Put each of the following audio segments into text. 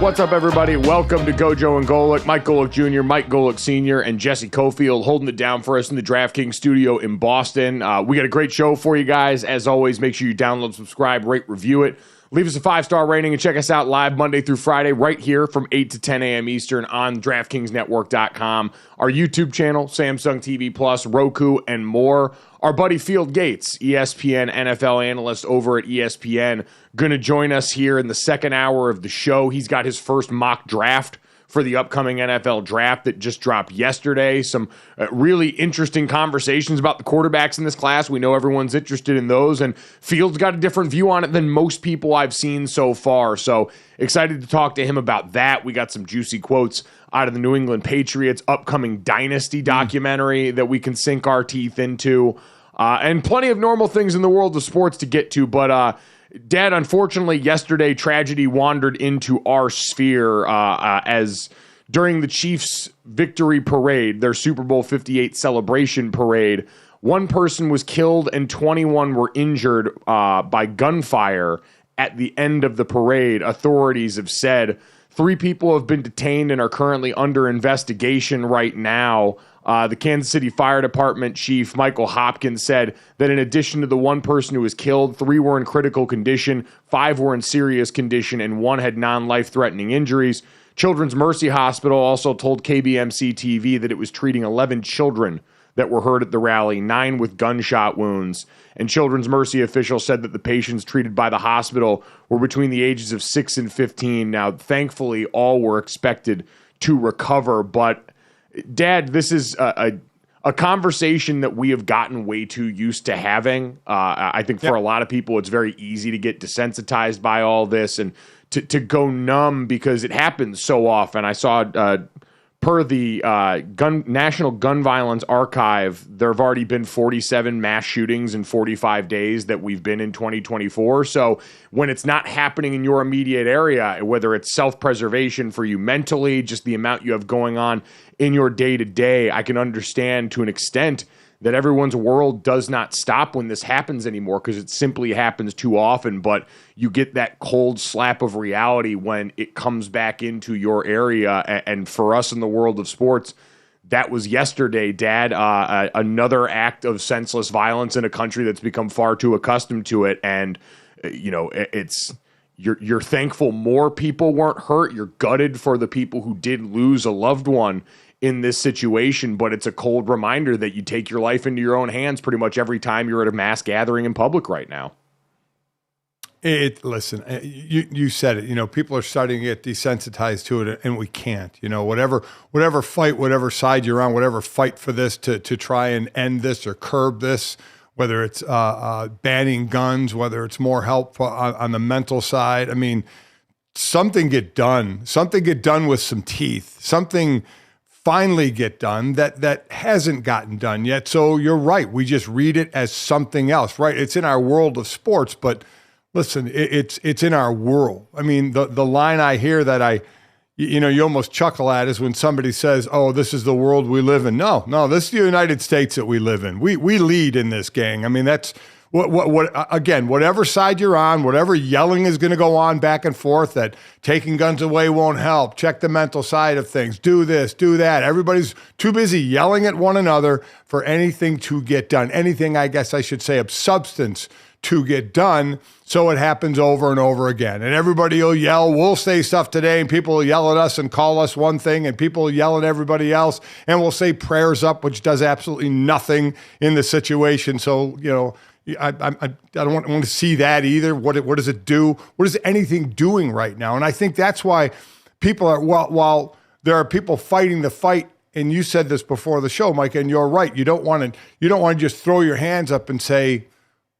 What's up, everybody? Welcome to GoJo and Golic. Mike Golic Jr., Mike Golic Sr., and Jesse Cofield holding it down for us in the DraftKings studio in Boston. We got a great show for you guys. As always, make sure you download, subscribe, rate, review it. Leave us a 5-star rating and check us out live Monday through Friday right here from 8 to 10 a.m. Eastern on DraftKingsNetwork.com. Our YouTube channel, Samsung TV Plus, Roku, and more. Our buddy Field Yates, ESPN NFL analyst over at ESPN, going to join us here in the second hour of the show. He's got his first mock draft for the upcoming NFL draft that just dropped yesterday. Some really interesting conversations about the quarterbacks in this class. We know everyone's interested in those, and Field's got a different view on it than most people I've seen so far. So excited to talk to him about that. We got some juicy quotes out of the New England Patriots upcoming Dynasty documentary that we can sink our teeth into, and plenty of normal things in the world of sports to get to. But Dad, unfortunately, yesterday, tragedy wandered into our sphere as during the Chiefs' victory parade, their Super Bowl 58 celebration parade, one person was killed and 21 were injured by gunfire at the end of the parade. Authorities have said 3 people have been detained and are currently under investigation right now. The Kansas City Fire Department Chief Michael Hopkins said that in addition to the one person who was killed, 3 were in critical condition, 5 were in serious condition, and 1 had non-life-threatening injuries. Children's Mercy Hospital also told KBMC TV that it was treating 11 children that were hurt at the rally, 9 with gunshot wounds. And Children's Mercy officials said that the patients treated by the hospital were between the ages of 6 and 15. Now, thankfully, all were expected to recover, but Dad, this is a conversation that we have gotten way too used to having. I think for a lot of people, it's very easy to get desensitized by all this and to go numb because it happens so often. I saw per the National Gun Violence Archive, there have already been 47 mass shootings in 45 days that we've been in 2024. So when it's not happening in your immediate area, whether it's self-preservation for you mentally, just the amount you have going on in your day-to-day, I can understand to an extent that everyone's world does not stop when this happens anymore because it simply happens too often. But you get that cold slap of reality when it comes back into your area. And for us in the world of sports, that was yesterday, Dad. Another act of senseless violence in a country that's become far too accustomed to it. And, you know, you're thankful more people weren't hurt. You're gutted for the people who did lose a loved one in this situation, but it's a cold reminder that you take your life into your own hands pretty much every time you're at a mass gathering in public right now. Listen, you said it, you know, people are starting to get desensitized to it, and we can't, you know, whatever fight, whatever side you're on, whatever fight for this to try and end this or curb this, whether it's banning guns, whether it's more help on the mental side. I mean, something get done with some teeth, something finally get done that hasn't gotten done yet. So you're right. We just read it as something else, right? It's in our world of sports, but listen, it's in our world. I mean, the line I hear that you almost chuckle at is when somebody says, oh, this is the world we live in. No, this is the United States that we live in. We lead in this, gang. I mean, Again, whatever side you're on, whatever yelling is going to go on back and forth, that taking guns away won't help, check the mental side of things, do this, do that. Everybody's too busy yelling at one another for anything to get done. Anything, I guess I should say, of substance to get done, so it happens over and over again. And everybody will yell, we'll say stuff today, and people will yell at us and call us one thing, and people will yell at everybody else, and we'll say prayers up, which does absolutely nothing in the situation. So, I don't want to see that either. What does it do? What is anything doing right now? And I think that's why people are, while there are people fighting the fight, and you said this before the show, Mike, and you're right. You don't want to just throw your hands up and say,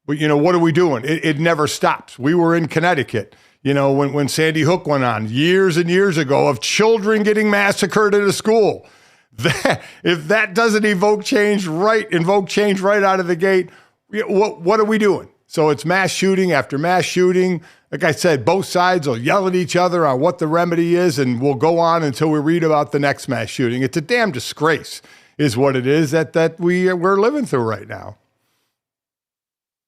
well, what are we doing? It never stops. We were in Connecticut, when Sandy Hook went on years and years ago, of children getting massacred at a school. If that doesn't evoke change right out of the gate, what are we doing? So it's mass shooting after mass shooting. Like I said, both sides will yell at each other on what the remedy is, and we'll go on until we read about the next mass shooting. It's a damn disgrace, is what it is that we're living through right now.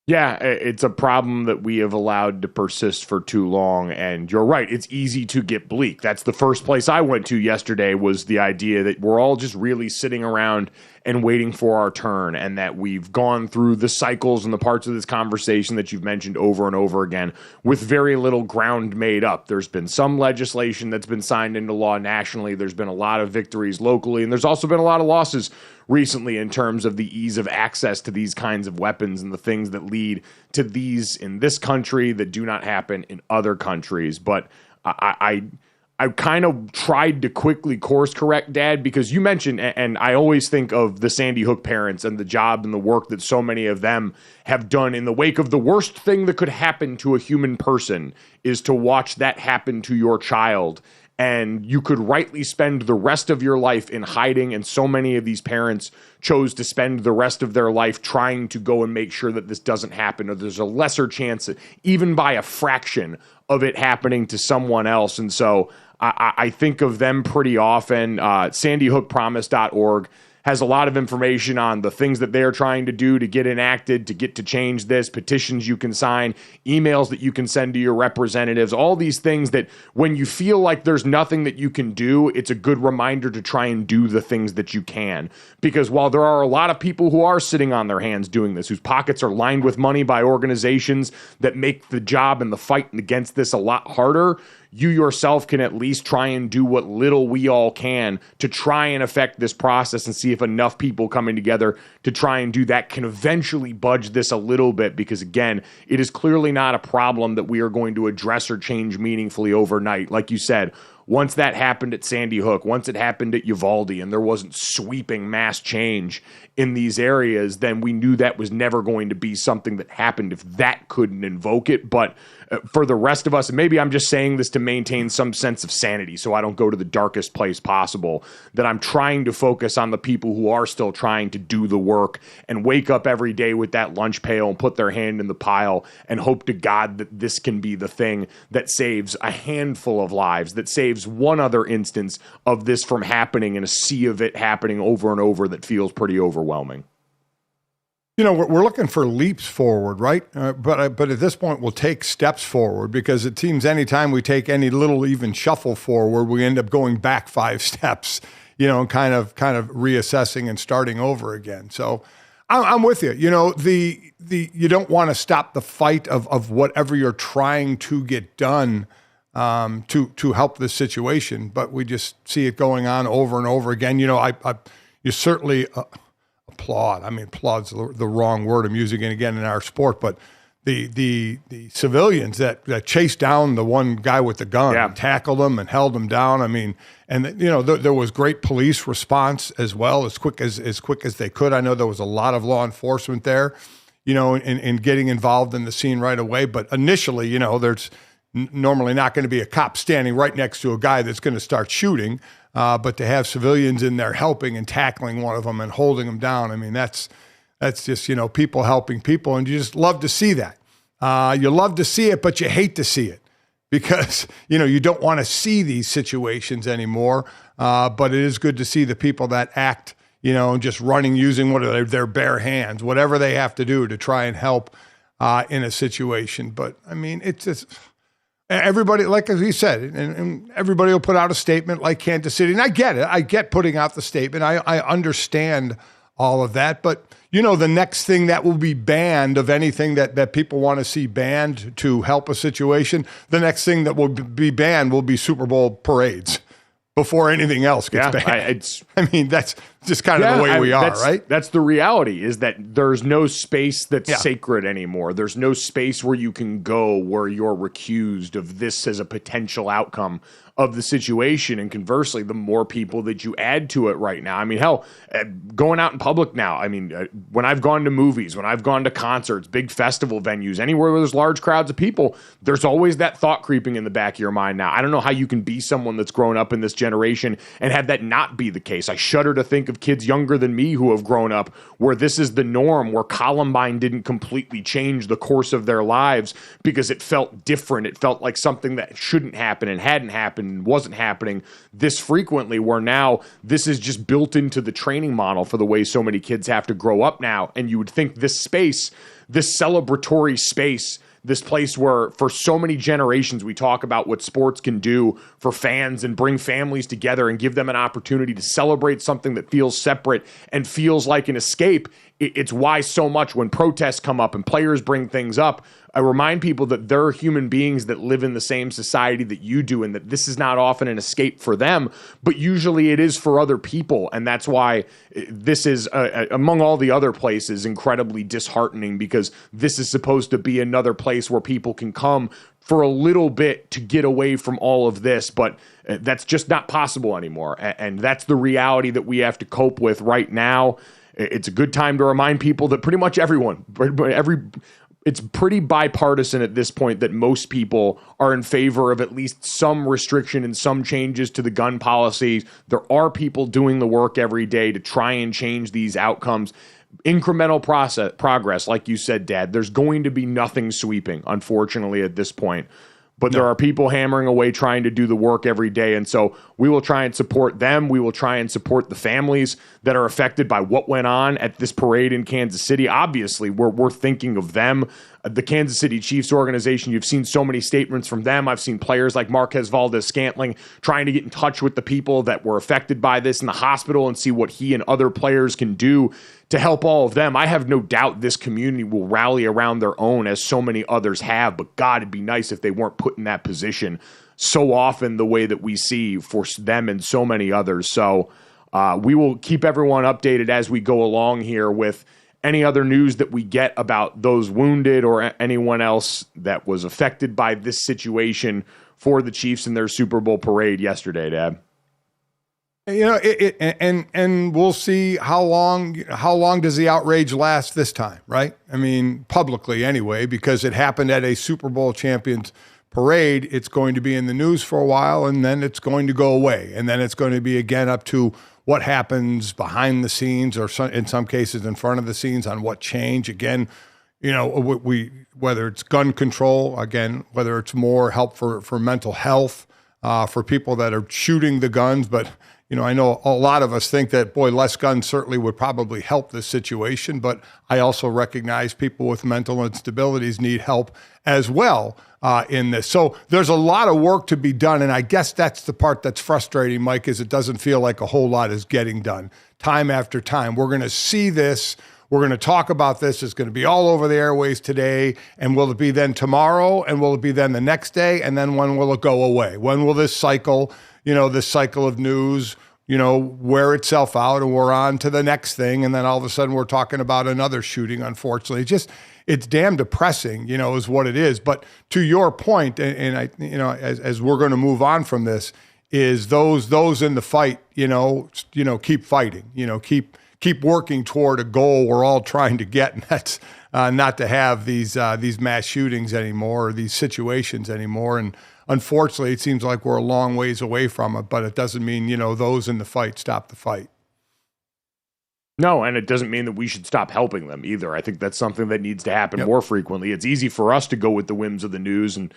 Yeah, it's a problem that we have allowed to persist for too long. And you're right, it's easy to get bleak. That's the first place I went to yesterday, was the idea that we're all just really sitting around and waiting for our turn, and that we've gone through the cycles and the parts of this conversation that you've mentioned over and over again with very little ground made up. There's been some legislation that's been signed into law nationally. There's been a lot of victories locally, and there's also been a lot of losses recently in terms of the ease of access to these kinds of weapons and the things that lead to these in this country that do not happen in other countries. But I kind of tried to quickly course correct, Dad, because you mentioned, and I always think of the Sandy Hook parents and the job and the work that so many of them have done in the wake of the worst thing that could happen to a human person, is to watch that happen to your child. And you could rightly spend the rest of your life in hiding, and so many of these parents chose to spend the rest of their life trying to go and make sure that this doesn't happen, or there's a lesser chance, even by a fraction, of it happening to someone else. And so I think of them pretty often. SandyHookPromise.org has a lot of information on the things that they're trying to do to get enacted, to get to change this, petitions you can sign, emails that you can send to your representatives, all these things that when you feel like there's nothing that you can do, it's a good reminder to try and do the things that you can. Because while there are a lot of people who are sitting on their hands doing this, whose pockets are lined with money by organizations that make the job and the fight against this a lot harder, you yourself can at least try and do what little we all can to try and affect this process, and see if enough people coming together to try and do that can eventually budge this a little bit. Because again, it is clearly not a problem that we are going to address or change meaningfully overnight. Like you said, once that happened at Sandy Hook, once it happened at Uvalde, and there wasn't sweeping mass change in these areas, then we knew that was never going to be something that happened if that couldn't invoke it. But for the rest of us, and maybe I'm just saying this to maintain some sense of sanity so I don't go to the darkest place possible, that I'm trying to focus on the people who are still trying to do the work and wake up every day with that lunch pail and put their hand in the pile and hope to God that this can be the thing that saves a handful of lives, that saves one other instance of this from happening in a sea of it happening over and over that feels pretty overwhelming. We're looking for leaps forward, right? But at this point, we'll take steps forward, because it seems anytime we take any little even shuffle forward, we end up going back 5 steps, and kind of reassessing and starting over again. So I'm with you. You don't want to stop the fight of whatever you're trying to get done to help this situation, but we just see it going on over and over again. You certainly applaud. I mean, applaud's the wrong word I'm using it again in our sport, but the civilians that chased down the one guy with the gun, and tackled him and held him down. I mean, and there was great police response as well, as quick as they could. I know there was a lot of law enforcement there, in getting involved in the scene right away. But initially, there's normally not going to be a cop standing right next to a guy that's going to start shooting. But to have civilians in there helping and tackling one of them and holding them down, I mean, that's just, people helping people. And you just love to see that. You love to see it, but you hate to see it, because, you don't want to see these situations anymore. But it is good to see the people that act, just running, using their bare hands, whatever they have to do to try and help in a situation. But I mean, it's just everybody, like as he said, and everybody will put out a statement like Kansas City. And I get it. I get putting out the statement. I understand all of that. But, the next thing that will be banned of anything that people want to see banned to help a situation, the next thing that will be banned will be Super Bowl parades before anything else gets banned. I mean, that's just kind of the way we are, right? That's the reality, is that there's no space that's sacred anymore. There's no space where you can go where you're recused of this as a potential outcome of the situation. And conversely, the more people that you add to it right now, I mean, hell, going out in public now, I mean, when I've gone to movies, when I've gone to concerts, big festival venues, anywhere where there's large crowds of people, there's always that thought creeping in the back of your mind now. I don't know how you can be someone that's grown up in this generation and have that not be the case. I shudder to think of kids younger than me who have grown up where this is the norm, where Columbine didn't completely change the course of their lives because it felt different. It felt like something that shouldn't happen and hadn't happened and wasn't happening this frequently, where now this is just built into the training model for the way so many kids have to grow up now. And you would think this space, this celebratory space, this place where for so many generations we talk about what sports can do for fans and bring families together and give them an opportunity to celebrate something that feels separate and feels like an escape. It's why so much when protests come up and players bring things up, I remind people that they're human beings that live in the same society that you do, and that this is not often an escape for them, but usually it is for other people. And that's why this is, among all the other places, incredibly disheartening, because this is supposed to be another place where people can come for a little bit to get away from all of this, but that's just not possible anymore. And that's the reality that we have to cope with right now. It's a good time to remind people that pretty much everyone, it's pretty bipartisan at this point, that most people are in favor of at least some restriction and some changes to the gun policy. There are people doing the work every day to try and change these outcomes. Incremental progress, like you said, Dad. There's going to be nothing sweeping, unfortunately, at this point. But there are people hammering away trying to do the work every day. And so we will try and support them. We will try and support the families that are affected by what went on at this parade in Kansas City. Obviously, we're thinking of them. The Kansas City Chiefs organization, you've seen so many statements from them. I've seen players like Marquez Valdez-Scantling trying to get in touch with the people that were affected by this in the hospital and see what he and other players can do to help all of them. I have no doubt this community will rally around their own, as so many others have, but God, it'd be nice if they weren't put in that position so often the way that we see for them and so many others. So we will keep everyone updated as we go along here with any other news that we get about those wounded or anyone else that was affected by this situation for the Chiefs in their Super Bowl parade yesterday, Dad. And we'll see how long does the outrage last this time, right? I mean, publicly anyway, because it happened at a Super Bowl champions parade. It's going to be in the news for a while, and then it's going to go away, and then it's going to be again up to what happens behind the scenes, or in some cases in front of the scenes, on what change. Again, whether it's gun control, again, whether it's more help for mental health, for people that are shooting the guns. But, I know a lot of us think that, boy, less guns certainly would probably help this situation. But I also recognize people with mental instabilities need help as well in this. So there's a lot of work to be done. And I guess that's the part that's frustrating, Mike, is it doesn't feel like a whole lot is getting done time after time. We're going to see this. We're going to talk about this. It's going to be all over the airways today. And will it be then tomorrow? And will it be then the next day? And then when will it go away? When will this cycle, this cycle of news, wear itself out, and we're on to the next thing? And then all of a sudden we're talking about another shooting, unfortunately. It's damn depressing, is what it is. But to your point, and I, as we're going to move on from this, is those in the fight, keep fighting, keep working toward a goal we're all trying to get, and that's not to have these mass shootings anymore, or these situations anymore. And unfortunately, it seems like we're a long ways away from it, but it doesn't mean, those in the fight stop the fight. No, and it doesn't mean that we should stop helping them either. I think that's something that needs to happen more frequently. It's easy for us to go with the whims of the news and,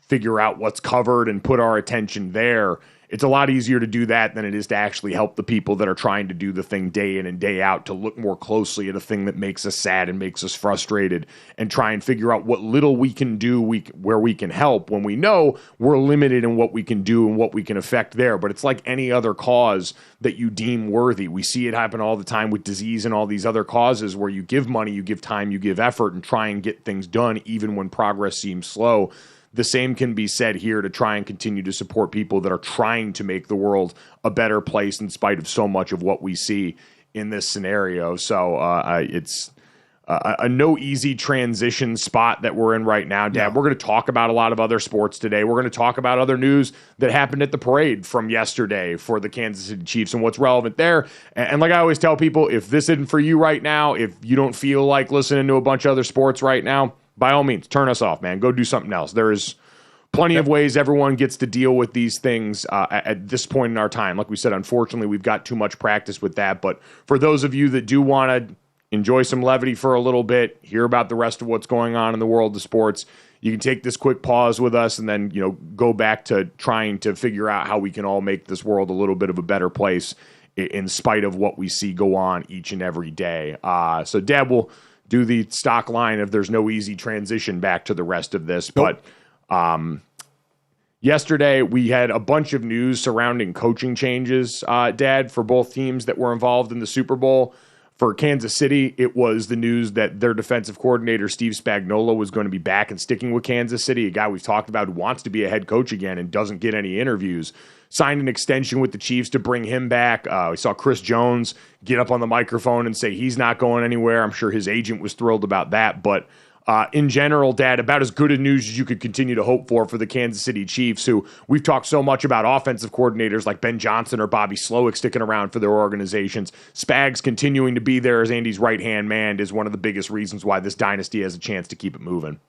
figure out what's covered and put our attention there. it's a lot easier to do that than it is to actually help the people that are trying to do the thing day in and day out to look more closely at a thing that makes us sad and makes us frustrated and try and figure out what little we can do where we can help when we know we're limited in what we can do and what we can affect there. But it's like any other cause that you deem worthy. We see it happen all the time with disease and all these other causes where you give money, you give time, you give effort and try and get things done even when progress seems slow. The same can be said here to try and continue to support people that are trying to make the world a better place in spite of so much of what we see in this scenario. So it's a no easy transition spot that we're in right now, Dad. Yeah. We're going to talk about a lot of other sports today. We're going to talk about other news that happened at the parade from yesterday for the Kansas City Chiefs and what's relevant there. And like I always tell people, if this isn't for you right now, if you don't feel like listening to a bunch of other sports right now, by all means, turn us off, man. Go do something else. There's plenty of ways everyone gets to deal with these things at this point in our time. Like we said, unfortunately, we've got too much practice with that. But for those of you that do want to enjoy some levity for a little bit, hear about the rest of what's going on in the world of sports, you can take this quick pause with us and then, go back to trying to figure out how we can all make this world a little bit of a better place in spite of what we see go on each and every day. So, Dad, we'll do the stock line of there's no easy transition back to the rest of this. Nope. But yesterday we had a bunch of news surrounding coaching changes, Dad, for both teams that were involved in the Super Bowl. For Kansas City, it was the news that their defensive coordinator, Steve Spagnuolo, was going to be back and sticking with Kansas City, a guy we've talked about who wants to be a head coach again and doesn't get any interviews. Signed an extension with the Chiefs to bring him back. We saw Chris Jones get up on the microphone and say he's not going anywhere. I'm sure his agent was thrilled about that. But in general, Dad, about as good a news as you could continue to hope for the Kansas City Chiefs, who we've talked so much about offensive coordinators like Ben Johnson or Bobby Slowick sticking around for their organizations. Spags continuing to be there as Andy's right-hand man is one of the biggest reasons why this dynasty has a chance to keep it moving.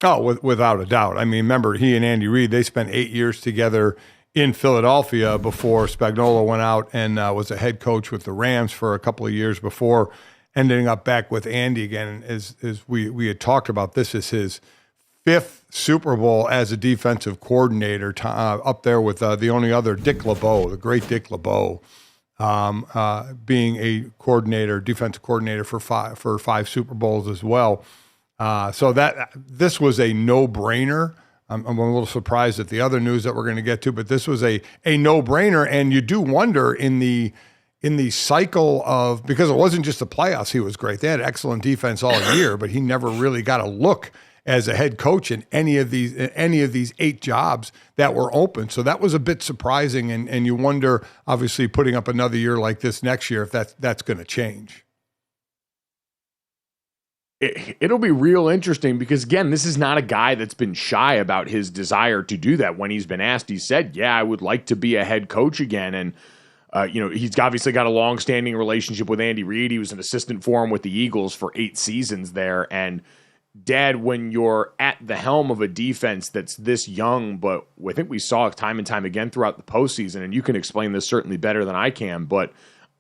Oh, without a doubt. I mean, remember, he and Andy Reid, they spent 8 years together in Philadelphia before Spagnuolo went out and was a head coach with the Rams for a couple of years before ending up back with Andy again. As we had talked about, this is his fifth Super Bowl as a defensive coordinator, up there with the only other, Dick LeBeau, the great Dick LeBeau, being a coordinator, defensive coordinator for five Super Bowls as well. So that this was a no-brainer. I'm a little surprised at the other news that we're going to get to, but this was a no-brainer. And you do wonder in the cycle of, because it wasn't just the playoffs, he was great. They had excellent defense all year, but he never really got a look as a head coach in any of these 8 jobs that were open. So that was a bit surprising. And you wonder, obviously, putting up another year like this next year, if that's going to change. It'll be real interesting because, again, this is not a guy that's been shy about his desire to do that. When he's been asked, he said, yeah, I would like to be a head coach again. And, he's obviously got a long-standing relationship with Andy Reid. He was an assistant for him with the Eagles for 8 seasons there. And, Dad, when you're at the helm of a defense that's this young, but I think we saw it time and time again throughout the postseason, and you can explain this certainly better than I can, but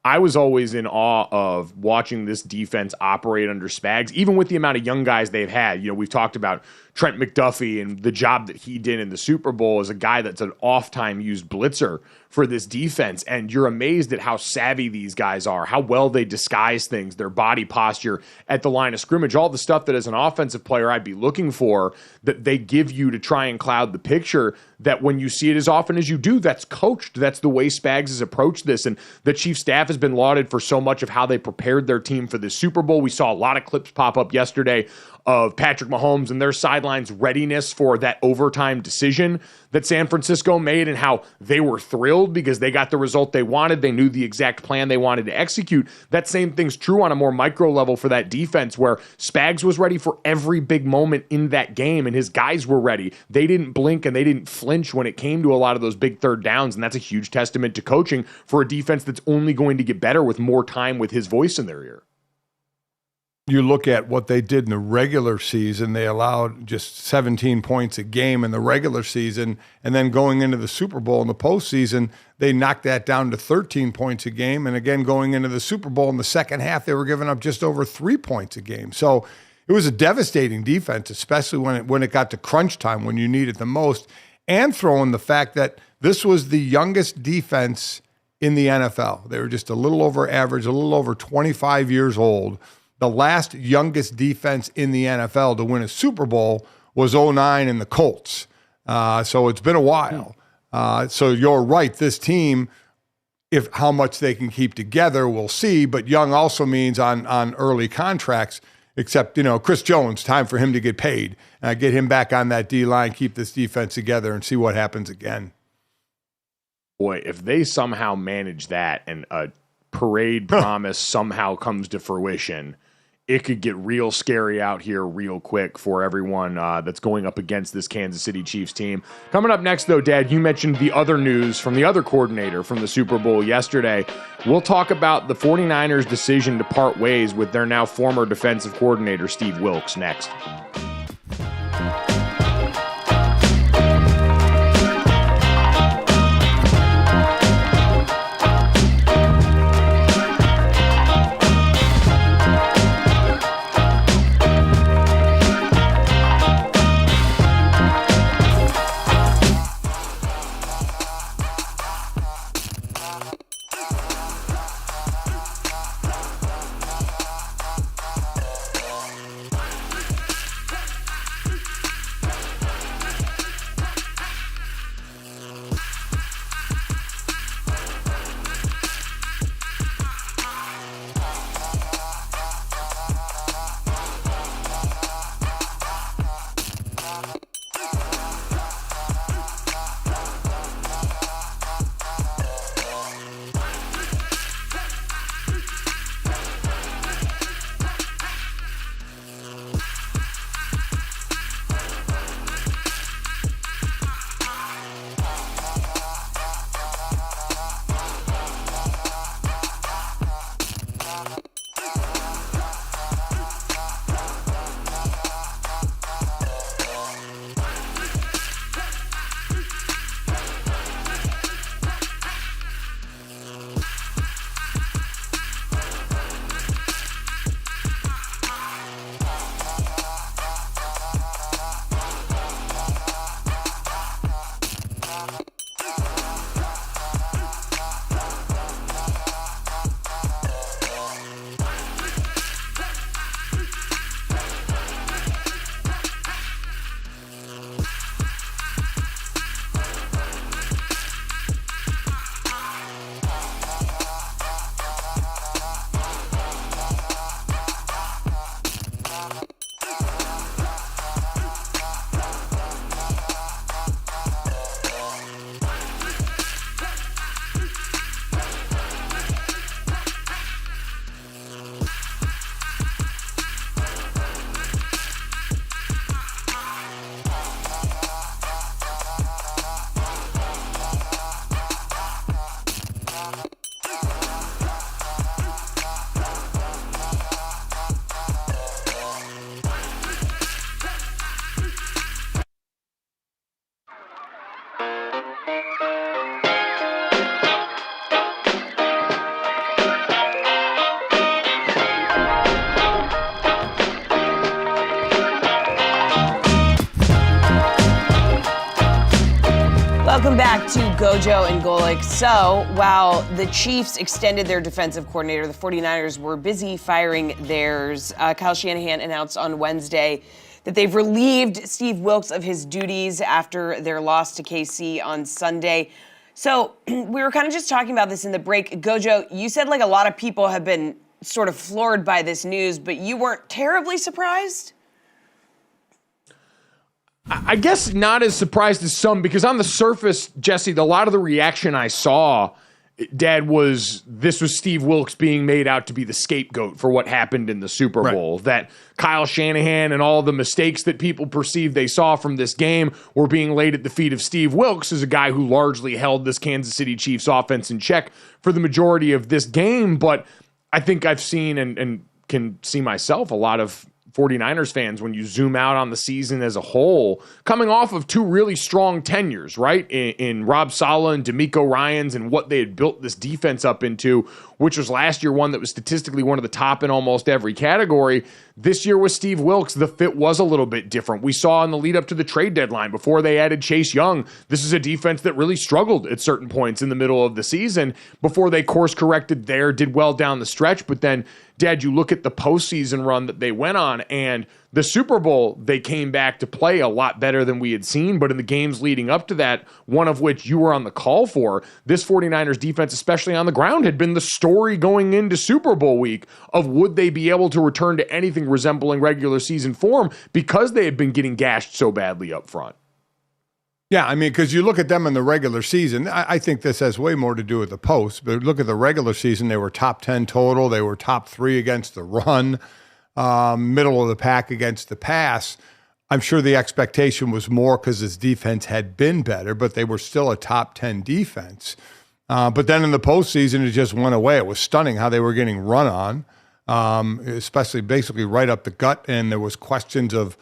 I was always in awe of watching this defense operate under Spags, even with the amount of young guys they've had. We've talked about Trent McDuffie and the job that he did in the Super Bowl as a guy that's an off-time used blitzer for this defense. And you're amazed at how savvy these guys are, how well they disguise things, their body posture at the line of scrimmage, all the stuff that as an offensive player I'd be looking for that they give you to try and cloud the picture, that when you see it as often as you do, that's coached. That's the way Spags has approached this. And the Chief staff has been lauded for so much of how they prepared their team for the Super Bowl. We saw a lot of clips pop up yesterday of Patrick Mahomes and their sidelines readiness for that overtime decision that San Francisco made and how they were thrilled because they got the result they wanted. They knew the exact plan they wanted to execute. That same thing's true on a more micro level for that defense where Spags was ready for every big moment in that game and his guys were ready. They didn't blink and they didn't flinch when it came to a lot of those big third downs, and that's a huge testament to coaching for a defense that's only going to get better with more time with his voice in their ear. You look at what they did in the regular season, they allowed just 17 points a game in the regular season, and then going into the Super Bowl in the postseason, they knocked that down to 13 points a game, and again, going into the Super Bowl in the second half, they were giving up just over 3 points a game. So it was a devastating defense, especially when it got to crunch time, when you need it the most. and throw in the fact that this was the youngest defense in the NFL. They were just a little over average, a little over 25 years old. The last youngest defense in the NFL to win a Super Bowl was 2009 and the Colts. So it's been a while. So you're right. This team, if how much they can keep together, we'll see. But young also means on early contracts, except, Chris Jones, time for him to get paid. Get him back on that D-line, keep this defense together, and see what happens again. Boy, if they somehow manage that and a parade promise somehow comes to fruition, it could get real scary out here real quick for everyone that's going up against this Kansas City Chiefs team. Coming up next, though, Dad, you mentioned the other news from the other coordinator from the Super Bowl yesterday. We'll talk about the 49ers' decision to part ways with their now former defensive coordinator, Steve Wilks, next. Welcome back to GoJo and Golic. So, while the Chiefs extended their defensive coordinator, the 49ers were busy firing theirs. Kyle Shanahan announced on Wednesday that they've relieved Steve Wilks of his duties after their loss to KC on Sunday. So, we were kind of just talking about this in the break. GoJo, you said like a lot of people have been sort of floored by this news, but you weren't terribly surprised? I guess not as surprised as some, because on the surface, Jesse, a lot of the reaction I saw, Dad, was this was Steve Wilks being made out to be the scapegoat for what happened in the Super Bowl. Right. That Kyle Shanahan and all the mistakes that people perceived they saw from this game were being laid at the feet of Steve Wilks, as a guy who largely held this Kansas City Chiefs offense in check for the majority of this game. But I think I've seen and can see myself a lot of 49ers fans, when you zoom out on the season as a whole, coming off of two really strong tenures, right? In Rob Saleh and D'Amico Ryans and what they had built this defense up into, which was last year one that was statistically one of the top in almost every category. This year with Steve Wilks, the fit was a little bit different. We saw in the lead up to the trade deadline before they added Chase Young, this is a defense that really struggled at certain points in the middle of the season before they course corrected there, did well down the stretch. But then, Dad, you look at the postseason run that they went on, and the Super Bowl, they came back to play a lot better than we had seen. But in the games leading up to that, one of which you were on the call for, this 49ers defense, especially on the ground, had been the story going into Super Bowl week of would they be able to return to anything resembling regular season form because they had been getting gashed so badly up front. Yeah, I mean, because you look at them in the regular season, I think this has way more to do with the post, but look at the regular season, they were top 10 total, they were top 3 against the run, middle of the pack against the pass. I'm sure the expectation was more because his defense had been better, but they were still a top 10 defense. But then in the postseason, it just went away. It was stunning how they were getting run on, especially basically right up the gut, and there was questions of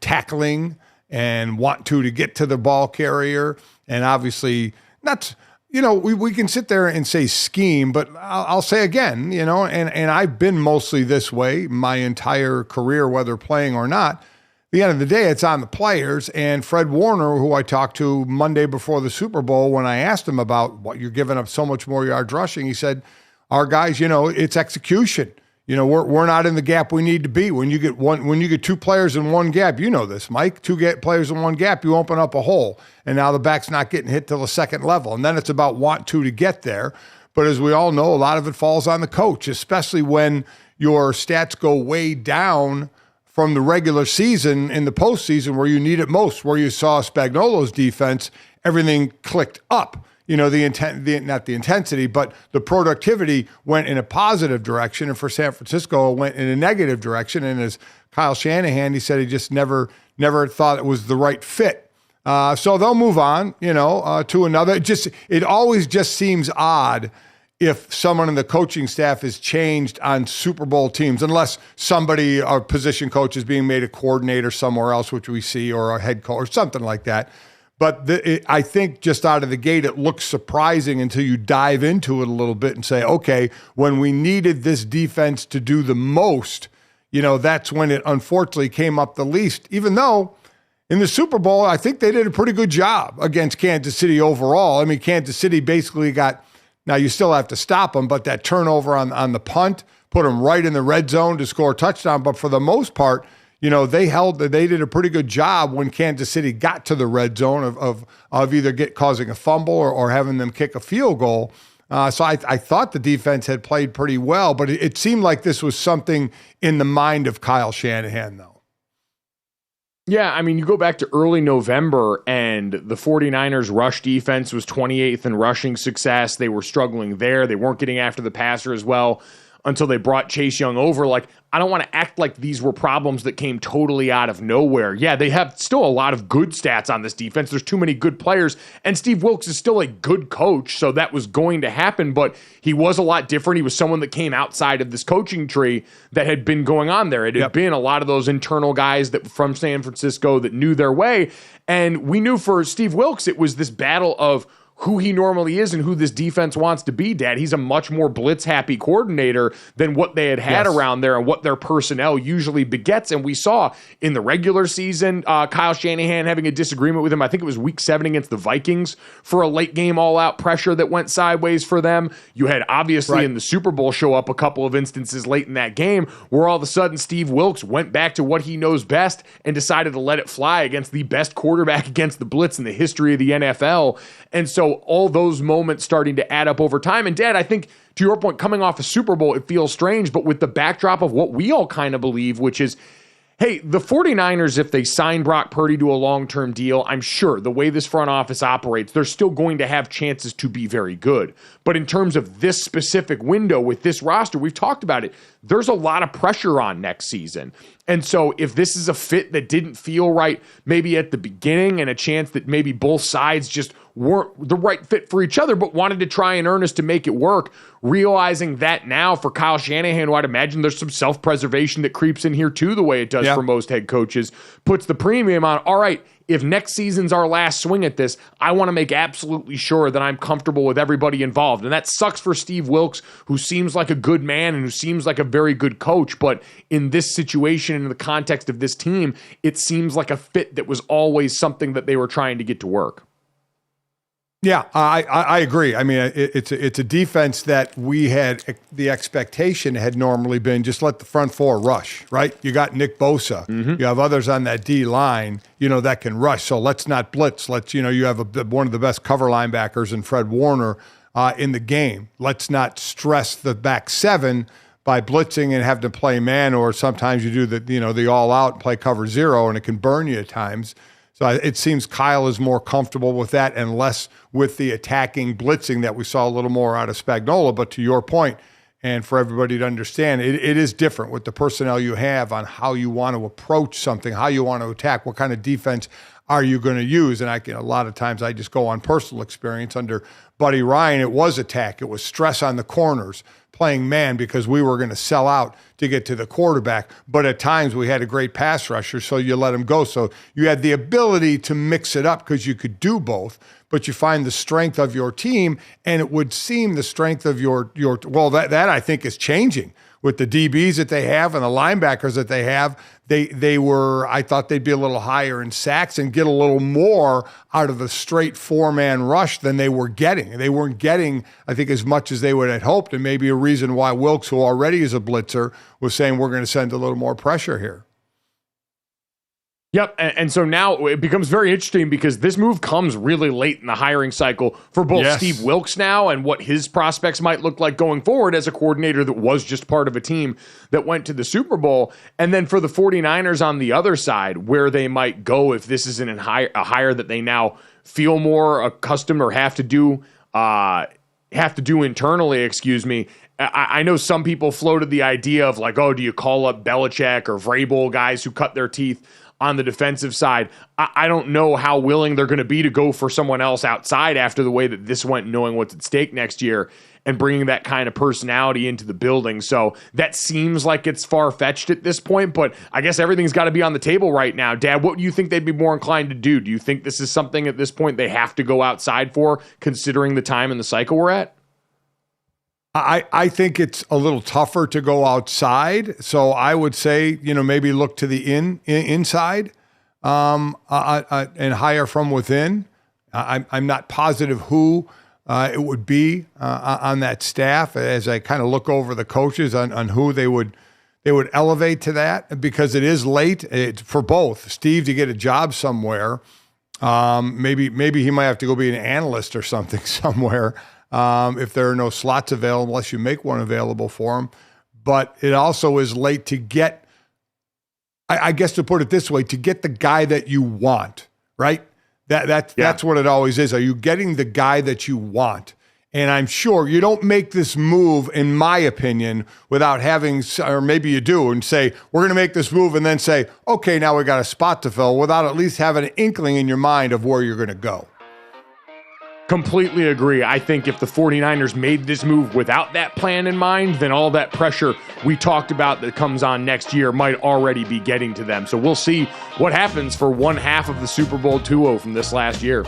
tackling and want to get to the ball carrier. And obviously, not, we can sit there and say scheme, but I'll say again, and I've been mostly this way my entire career, whether playing or not. At the end of the day, it's on the players. And Fred Warner, who I talked to Monday before the Super Bowl, when I asked him about what you're giving up so much more yards rushing, he said, our guys, it's execution. We're not in the gap we need to be. When you get two players in one gap, you know this, Mike, players in one gap, you open up a hole. And now the back's not getting hit till the second level. And then it's about want to get there. But as we all know, a lot of it falls on the coach, especially when your stats go way down from the regular season in the postseason where you need it most, where you saw Spagnuolo's defense, everything clicked up. Not the intensity, but the productivity went in a positive direction. And for San Francisco, it went in a negative direction. And as Kyle Shanahan, he said he just never thought it was the right fit. So they'll move on, to another. It always just seems odd if someone in the coaching staff is changed on Super Bowl teams, unless somebody, our position coach, is being made a coordinator somewhere else, which we see, or a head coach or something like that. But I think just out of the gate, it looks surprising until you dive into it a little bit and say, okay, when we needed this defense to do the most, that's when it unfortunately came up the least, even though in the Super Bowl, I think they did a pretty good job against Kansas City overall. I mean, Kansas City basically now you still have to stop them, but that turnover on the punt put them right in the red zone to score a touchdown. But for the most part, they did a pretty good job when Kansas City got to the red zone of either causing a fumble or having them kick a field goal. So I thought the defense had played pretty well, but it seemed like this was something in the mind of Kyle Shanahan, though. Yeah, I mean, you go back to early November, and the 49ers rush defense was 28th in rushing success. They were struggling there. They weren't getting after the passer as well until they brought Chase Young over. I don't want to act like these were problems that came totally out of nowhere. Yeah, they have still a lot of good stats on this defense. There's too many good players, and Steve Wilks is still a good coach, so that was going to happen, but he was a lot different. He was someone that came outside of this coaching tree that had been going on there. It had been a lot of those internal guys that from San Francisco that knew their way, and we knew for Steve Wilks it was this battle of who he normally is and who this defense wants to be, Dad. He's a much more blitz-happy coordinator than what they had around there and what their personnel usually begets. And we saw in the regular season, Kyle Shanahan having a disagreement with him. I think it was week 7 against the Vikings for a late game all-out pressure that went sideways for them. You had obviously in the Super Bowl show up a couple of instances late in that game where all of a sudden Steve Wilks went back to what he knows best and decided to let it fly against the best quarterback against the blitz in the history of the NFL. And so all those moments starting to add up over time. And Dad, I think to your point, coming off a Super Bowl, it feels strange, but with the backdrop of what we all kind of believe, which is, hey, the 49ers, if they sign Brock Purdy to a long-term deal, I'm sure the way this front office operates, they're still going to have chances to be very good. But in terms of this specific window with this roster, we've talked about it, there's a lot of pressure on next season. And so if this is a fit that didn't feel right, maybe at the beginning, and a chance that maybe both sides just weren't the right fit for each other, but wanted to try in earnest to make it work, realizing that now for Kyle Shanahan, who I'd imagine there's some self-preservation that creeps in here too, the way it does for most head coaches, puts the premium on, all right, if next season's our last swing at this, I want to make absolutely sure that I'm comfortable with everybody involved. And that sucks for Steve Wilks, who seems like a good man and who seems like a very good coach. But in this situation, in the context of this team, it seems like a fit that was always something that they were trying to get to work. Yeah, I agree. I mean, it's a defense that we had the expectation had normally been just let the front four rush, right? You got Nick Bosa. You have others on that D line, that can rush. So let's not blitz. You have one of the best cover linebackers in Fred Warner in the game. Let's not stress the back seven by blitzing and have to play man, or sometimes you do the all out and play cover zero, and it can burn you at times. So it seems Kyle is more comfortable with that and less with the attacking blitzing that we saw a little more out of Spagnuolo. But to your point, and for everybody to understand, it is different with the personnel you have on how you want to approach something, how you want to attack, what kind of defense are you going to use. And a lot of times I just go on personal experience. Under Buddy Ryan, it was attack. It was stress on the corners, playing man because we were going to sell out to get to the quarterback. But at times we had a great pass rusher, so you let him go. So you had the ability to mix it up because you could do both, but you find the strength of your team, and it would seem the strength of your that I think is changing with the DBs that they have and the linebackers that they have. I thought they'd be a little higher in sacks and get a little more out of the straight four-man rush than they were getting. They weren't getting, I think, as much as they would have hoped, and maybe a reason why Wilks, who already is a blitzer, was saying we're going to send a little more pressure here. Yep, and so now it becomes very interesting because this move comes really late in the hiring cycle for both Steve Wilks now and what his prospects might look like going forward as a coordinator that was just part of a team that went to the Super Bowl. And then for the 49ers on the other side, where they might go if this isn't a hire that they now feel more accustomed or have to do internally, I know some people floated the idea of like, oh, do you call up Belichick or Vrabel, guys who cut their teeth on the defensive side? I don't know how willing they're going to be to go for someone else outside after the way that this went, knowing what's at stake next year and bringing that kind of personality into the building. So that seems like it's far-fetched at this point, but I guess everything's got to be on the table right now. Dad, what do you think they'd be more inclined to do? Do you think this is something at this point they have to go outside for, considering the time and the cycle we're at? I think it's a little tougher to go outside. So I would say, maybe look to the inside and hire from within. I'm not positive who it would be on that staff as I kind of look over the coaches on who they would elevate to that, because it is late for both. Steve to get a job somewhere. Maybe he might have to go be an analyst or something somewhere. If there are no slots available, unless you make one available for him. But it also is late to get, I guess to put it this way, to get the guy that you want, right? That's what it always is. Are you getting the guy that you want? And I'm sure you don't make this move, in my opinion, without having, or maybe you do, and say, we're going to make this move, and then say, okay, now we got a spot to fill, without at least having an inkling in your mind of where you're going to go. Completely agree. I think if the 49ers made this move without that plan in mind, then all that pressure we talked about that comes on next year might already be getting to them. So we'll see what happens for one half of the Super Bowl 2-0 from this last year.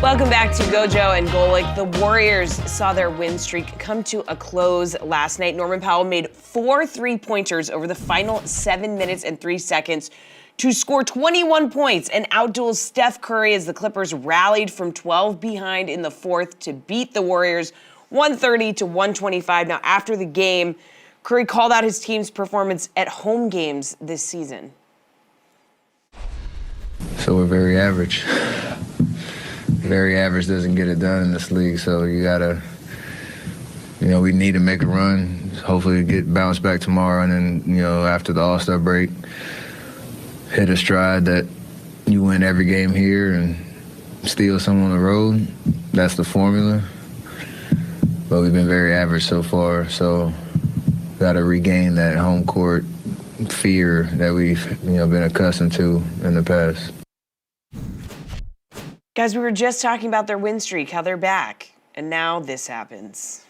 Welcome back to GoJo and Golic. The Warriors saw their win streak come to a close last night. Norman Powell made 4 3-pointers over the final 7 minutes and 3 seconds to score 21 points and outduel Steph Curry as the Clippers rallied from 12 behind in the fourth to beat the Warriors 130-125. Now, after the game, Curry called out his team's performance at home games this season. So we're very average. Very average doesn't get it done in this league, so you gotta, we need to make a run, hopefully get bounced back tomorrow, and then, after the All-Star break, hit a stride that you win every game here and steal some on the road. That's the formula. But we've been very average so far, so gotta regain that home court fear that we've, been accustomed to in the past. Guys, we were just talking about their win streak, how they're back, and now this happens.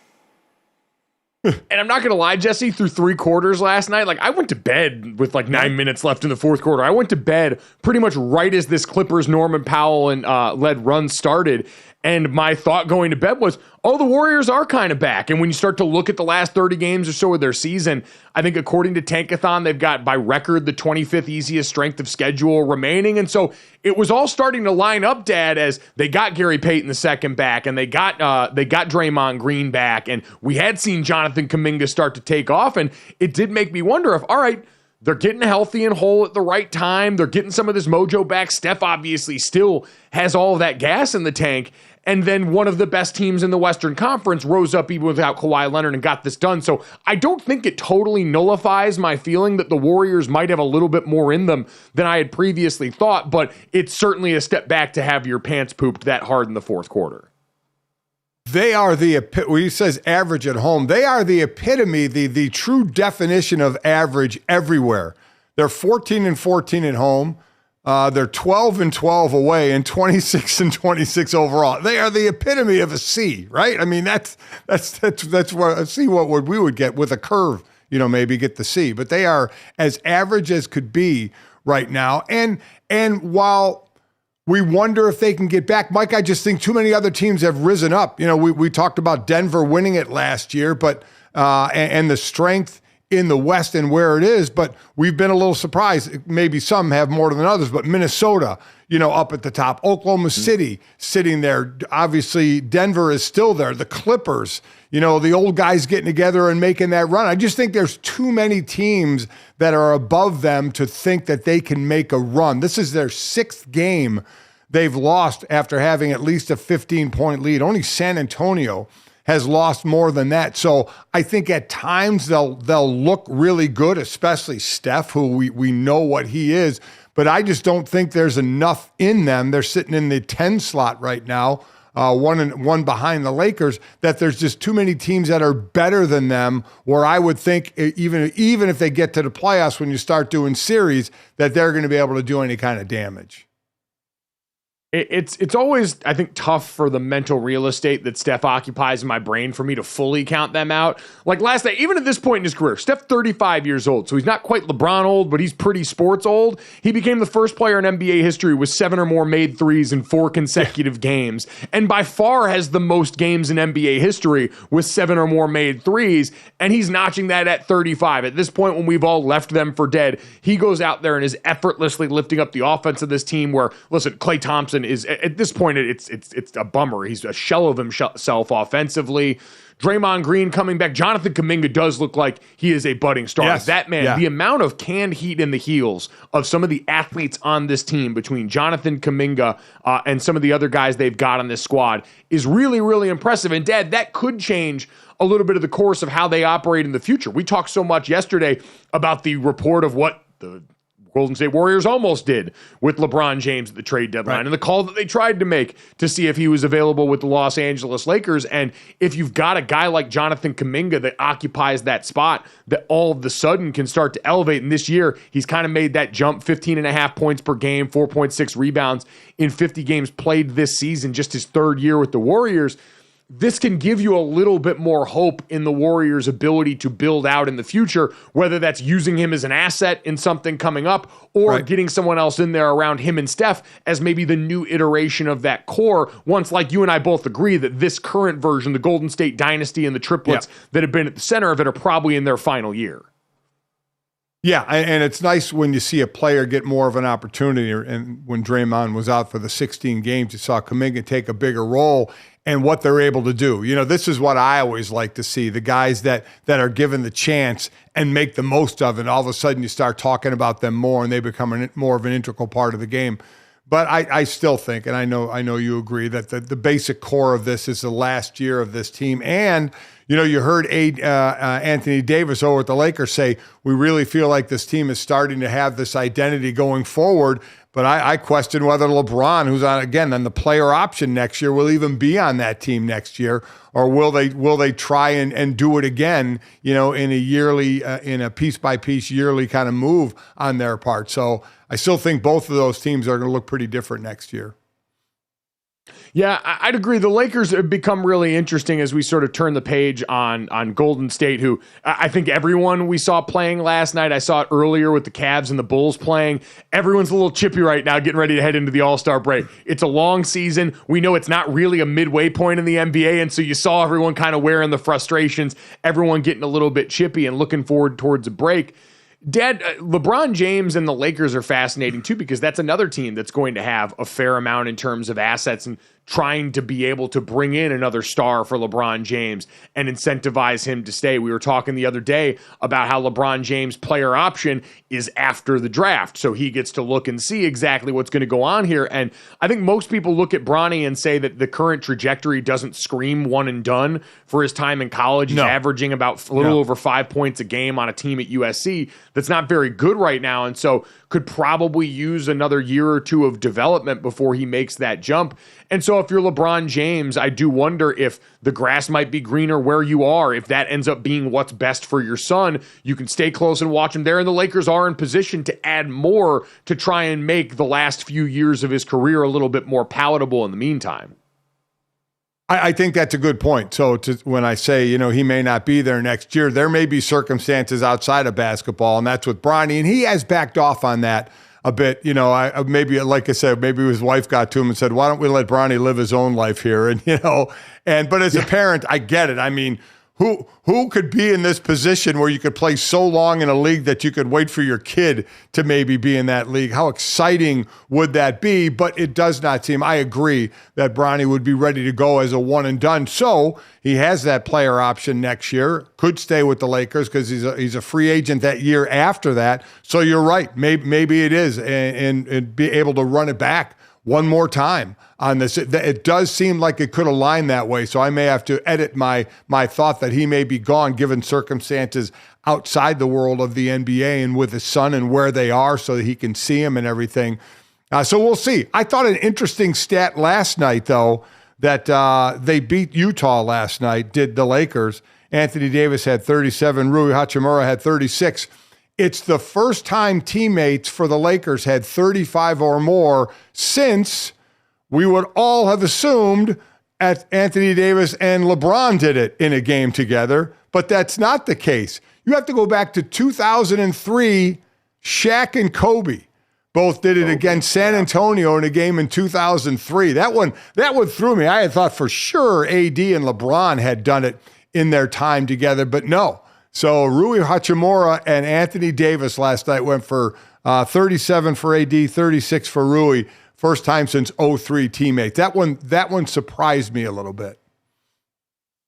And I'm not going to lie, Jesse, through 3 quarters last night, I went to bed with 9 minutes left in the fourth quarter. I went to bed pretty much right as this Clippers Norman Powell and led run started. And my thought going to bed was, the Warriors are kind of back. And when you start to look at the last 30 games or so of their season, I think according to Tankathon, they've got by record the 25th easiest strength of schedule remaining. And so it was all starting to line up, Dad, as they got Gary Payton the second back, and they got Draymond Green back, and we had seen Jonathan Kuminga start to take off. And it did make me wonder if, all right, they're getting healthy and whole at the right time. They're getting some of this mojo back. Steph obviously still has all of that gas in the tank. And then one of the best teams in the Western Conference rose up even without Kawhi Leonard and got this done. So I don't think it totally nullifies my feeling that the Warriors might have a little bit more in them than I had previously thought, but it's certainly a step back to have your pants pooped that hard in the fourth quarter. They are when he says average at home, they are the epitome, the true definition of average everywhere. They're 14-14 at home. They're 12-12 away and 26-26 overall. They are the epitome of a C, right? I mean, that's what a C. What we would get with a curve, maybe get the C. But they are as average as could be right now. And while we wonder if they can get back, Mike, I just think too many other teams have risen up. We talked about Denver winning it last year, but and the strength in the West and where it is, but we've been a little surprised. Maybe some have more than others, but Minnesota, up at the top. Oklahoma City sitting there. Obviously, Denver is still there. The Clippers, the old guys getting together and making that run. I just think there's too many teams that are above them to think that they can make a run. This is their 6th game they've lost after having at least a 15-point lead. Only San Antonio has lost more than that. So I think at times they'll look really good, especially Steph, who we know what he is. But I just don't think there's enough in them. They're sitting in the 10 slot right now, one behind the Lakers, that there's just too many teams that are better than them, where I would think even if they get to the playoffs when you start doing series, that they're going to be able to do any kind of damage. It's always, I think, tough for the mental real estate that Steph occupies in my brain for me to fully count them out. Like last night, even at this point in his career, Steph 35 years old, so he's not quite LeBron old, but he's pretty sports old. He became the first player in NBA history with 7 or more made threes in 4 consecutive games, and by far has the most games in NBA history with 7 or more made threes, and he's notching that at 35. At this point, when we've all left them for dead, he goes out there and is effortlessly lifting up the offense of this team where, listen, Klay Thompson is at this point it's a bummer. He's a shell of himself offensively. Draymond Green coming back. Jonathan Kuminga does look like he is a budding star. Yes. That man, the amount of canned heat in the heels of some of the athletes on this team between Jonathan Kuminga and some of the other guys they've got on this squad is really, really impressive. And Dad, that could change a little bit of the course of how they operate in the future. We talked so much yesterday about the report of what the Golden State Warriors almost did with LeBron James at the trade deadline, and the call that they tried to make to see if he was available with the Los Angeles Lakers. And if you've got a guy like Jonathan Kuminga that occupies that spot, that all of a sudden can start to elevate. And this year, he's kind of made that jump, 15.5 points per game, 4.6 rebounds in 50 games played this season, just his 3rd year with the Warriors. This can give you a little bit more hope in the Warriors' ability to build out in the future, whether that's using him as an asset in something coming up or getting someone else in there around him and Steph as maybe the new iteration of that core. Once, like you and I both agree, that this current version, the Golden State dynasty and the triplets that have been at the center of it are probably in their final year. Yeah, and it's nice when you see a player get more of an opportunity. And when Draymond was out for the 16 games, you saw Kuminga take a bigger role and what they're able to do. You know, this is what I always like to see, the guys that are given the chance and make the most of it. All of a sudden you start talking about them more and they become more of an integral part of the game. But I still think, and I know you agree, that the basic core of this is the last year of this team. And, you know, you heard Anthony Davis over at the Lakers say, we really feel like this team is starting to have this identity going forward. But I question whether LeBron, who's on the player option next year, will even be on that team next year, or will they try and do it again, you know, in a yearly, in a piece by piece yearly kind of move on their part. So I still think both of those teams are going to look pretty different next year. Yeah, I'd agree. The Lakers have become really interesting as we sort of turn the page on Golden State, who I think everyone we saw playing last night, I saw it earlier with the Cavs and the Bulls playing. Everyone's a little chippy right now, getting ready to head into the All-Star break. It's a long season. We know it's not really a midway point in the NBA, and so you saw everyone kind of wearing the frustrations, everyone getting a little bit chippy and looking forward towards a break. Dad, LeBron James and the Lakers are fascinating too, because that's another team that's going to have a fair amount in terms of assets and trying to be able to bring in another star for LeBron James and incentivize him to stay. We were talking the other day about how LeBron James' player option is after the draft, so he gets to look and see exactly what's going to go on here. And I think most people look at Bronny and say that the current trajectory doesn't scream one and done for his time in college. He's averaging about a little over 5 points a game on a team at USC that's not very good right now, and so could probably use another year or two of development before he makes that jump. And so if you're LeBron James, I do wonder if the grass might be greener where you are. If that ends up being what's best for your son, you can stay close and watch him there. And the Lakers are in position to add more to try and make the last few years of his career a little bit more palatable in the meantime. I think that's a good point. So when I say, you know, he may not be there next year, there may be circumstances outside of basketball, and that's with Bronny, and he has backed off on that a bit. You know, maybe, like I said, maybe his wife got to him and said, why don't we let Bronny live his own life here? And, you know, but as a parent, I get it. I mean, who could be in this position where you could play so long in a league that you could wait for your kid to maybe be in that league? How exciting would that be? But it does not seem, I agree, that Bronny would be ready to go as a one and done. So he has that player option next year, could stay with the Lakers because he's a free agent that year after that. So you're right. Maybe it is, and be able to run it back one more time on this. It does seem like it could align that way, so I may have to edit my thought that he may be gone given circumstances outside the world of the NBA and with his son and where they are so that he can see him and everything. So we'll see. I thought an interesting stat last night, though, that they beat Utah last night, did the Lakers. Anthony Davis had 37, Rui Hachimura had 36. It's the first time teammates for the Lakers had 35 or more since we would all have assumed Anthony Davis and LeBron did it in a game together, but that's not the case. You have to go back to 2003, Shaq and Kobe both did it against San Antonio in a game in 2003. That one threw me. I had thought for sure AD and LeBron had done it in their time together, but no. So Rui Hachimura and Anthony Davis last night went for 37 for AD, 36 for Rui. First time since 03 teammates. That one surprised me a little bit.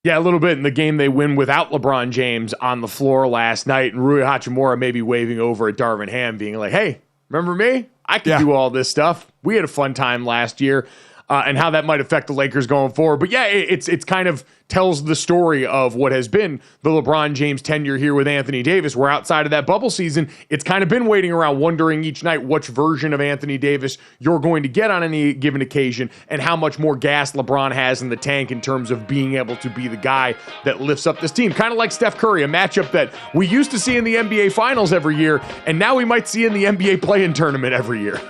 Yeah, a little bit in the game they win without LeBron James on the floor last night, and Rui Hachimura maybe waving over at Darvin Ham, being like, hey, remember me? I can do all this stuff. We had a fun time last year, and how that might affect the Lakers going forward. But yeah, it's kind of tells the story of what has been the LeBron James tenure here with Anthony Davis, where outside of that bubble season, it's kind of been waiting around wondering each night which version of Anthony Davis you're going to get on any given occasion and how much more gas LeBron has in the tank in terms of being able to be the guy that lifts up this team. Kind of like Steph Curry, a matchup that we used to see in the NBA Finals every year, and now we might see in the NBA play-in tournament every year.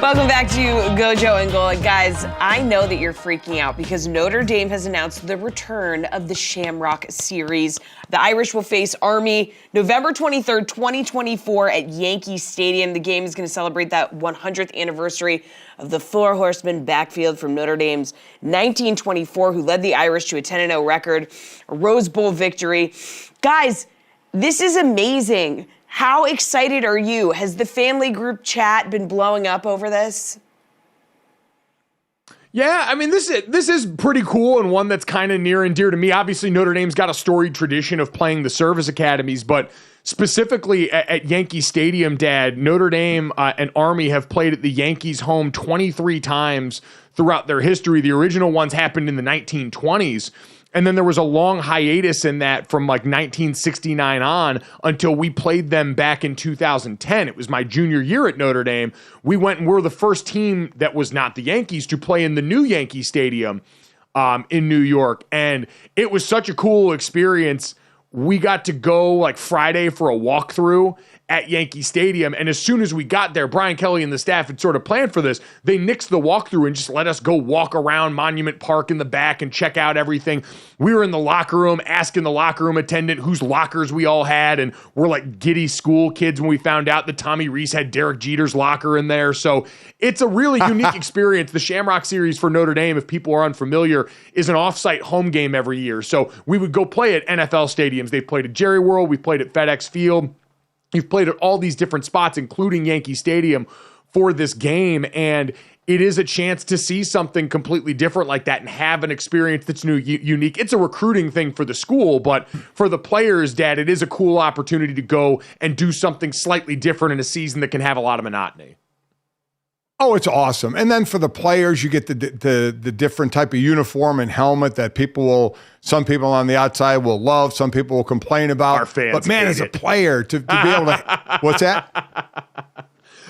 Welcome back to GoJo and Golic. Guys, I know that you're freaking out because Notre Dame has announced the return of the Shamrock Series. The Irish will face Army November 23rd, 2024 at Yankee Stadium. The game is going to celebrate that 100th anniversary of the Four Horsemen backfield from Notre Dame's 1924, who led the Irish to a 10-0 record, a Rose Bowl victory. Guys, this is amazing. How excited are you? Has the family group chat been blowing up over this? Yeah, I mean, this is pretty cool and one that's kind of near and dear to me. Obviously, Notre Dame's got a storied tradition of playing the service academies, but specifically at Yankee Stadium, Dad, Notre Dame and Army have played at the Yankees' home 23 times throughout their history. The original ones happened in the 1920s. And then there was a long hiatus in that from like 1969 on until we played them back in 2010. It was my junior year at Notre Dame. We went and were the first team that was not the Yankees to play in the new Yankee Stadium in New York. And it was such a cool experience. We got to go like Friday for a walkthrough at Yankee Stadium. And as soon as we got there, Brian Kelly and the staff had sort of planned for this. They nixed the walkthrough and just let us go walk around Monument Park in the back and check out everything. We were in the locker room asking the locker room attendant whose lockers we all had. And we're like giddy school kids when we found out that Tommy Reese had Derek Jeter's locker in there. So it's a really unique experience. The Shamrock Series for Notre Dame, if people are unfamiliar, is an off-site home game every year. So we would go play at NFL stadiums. They played at Jerry World. We played at FedEx Field. You've played at all these different spots, including Yankee Stadium, for this game, and it is a chance to see something completely different like that and have an experience that's new, unique. It's a recruiting thing for the school, but for the players, Dad, it is a cool opportunity to go and do something slightly different in a season that can have a lot of monotony. Oh, it's awesome. And then for the players, you get the different type of uniform and helmet that some people on the outside will love, some people will complain about. Our fans but man, hate as a it. player, to be able to, what's that?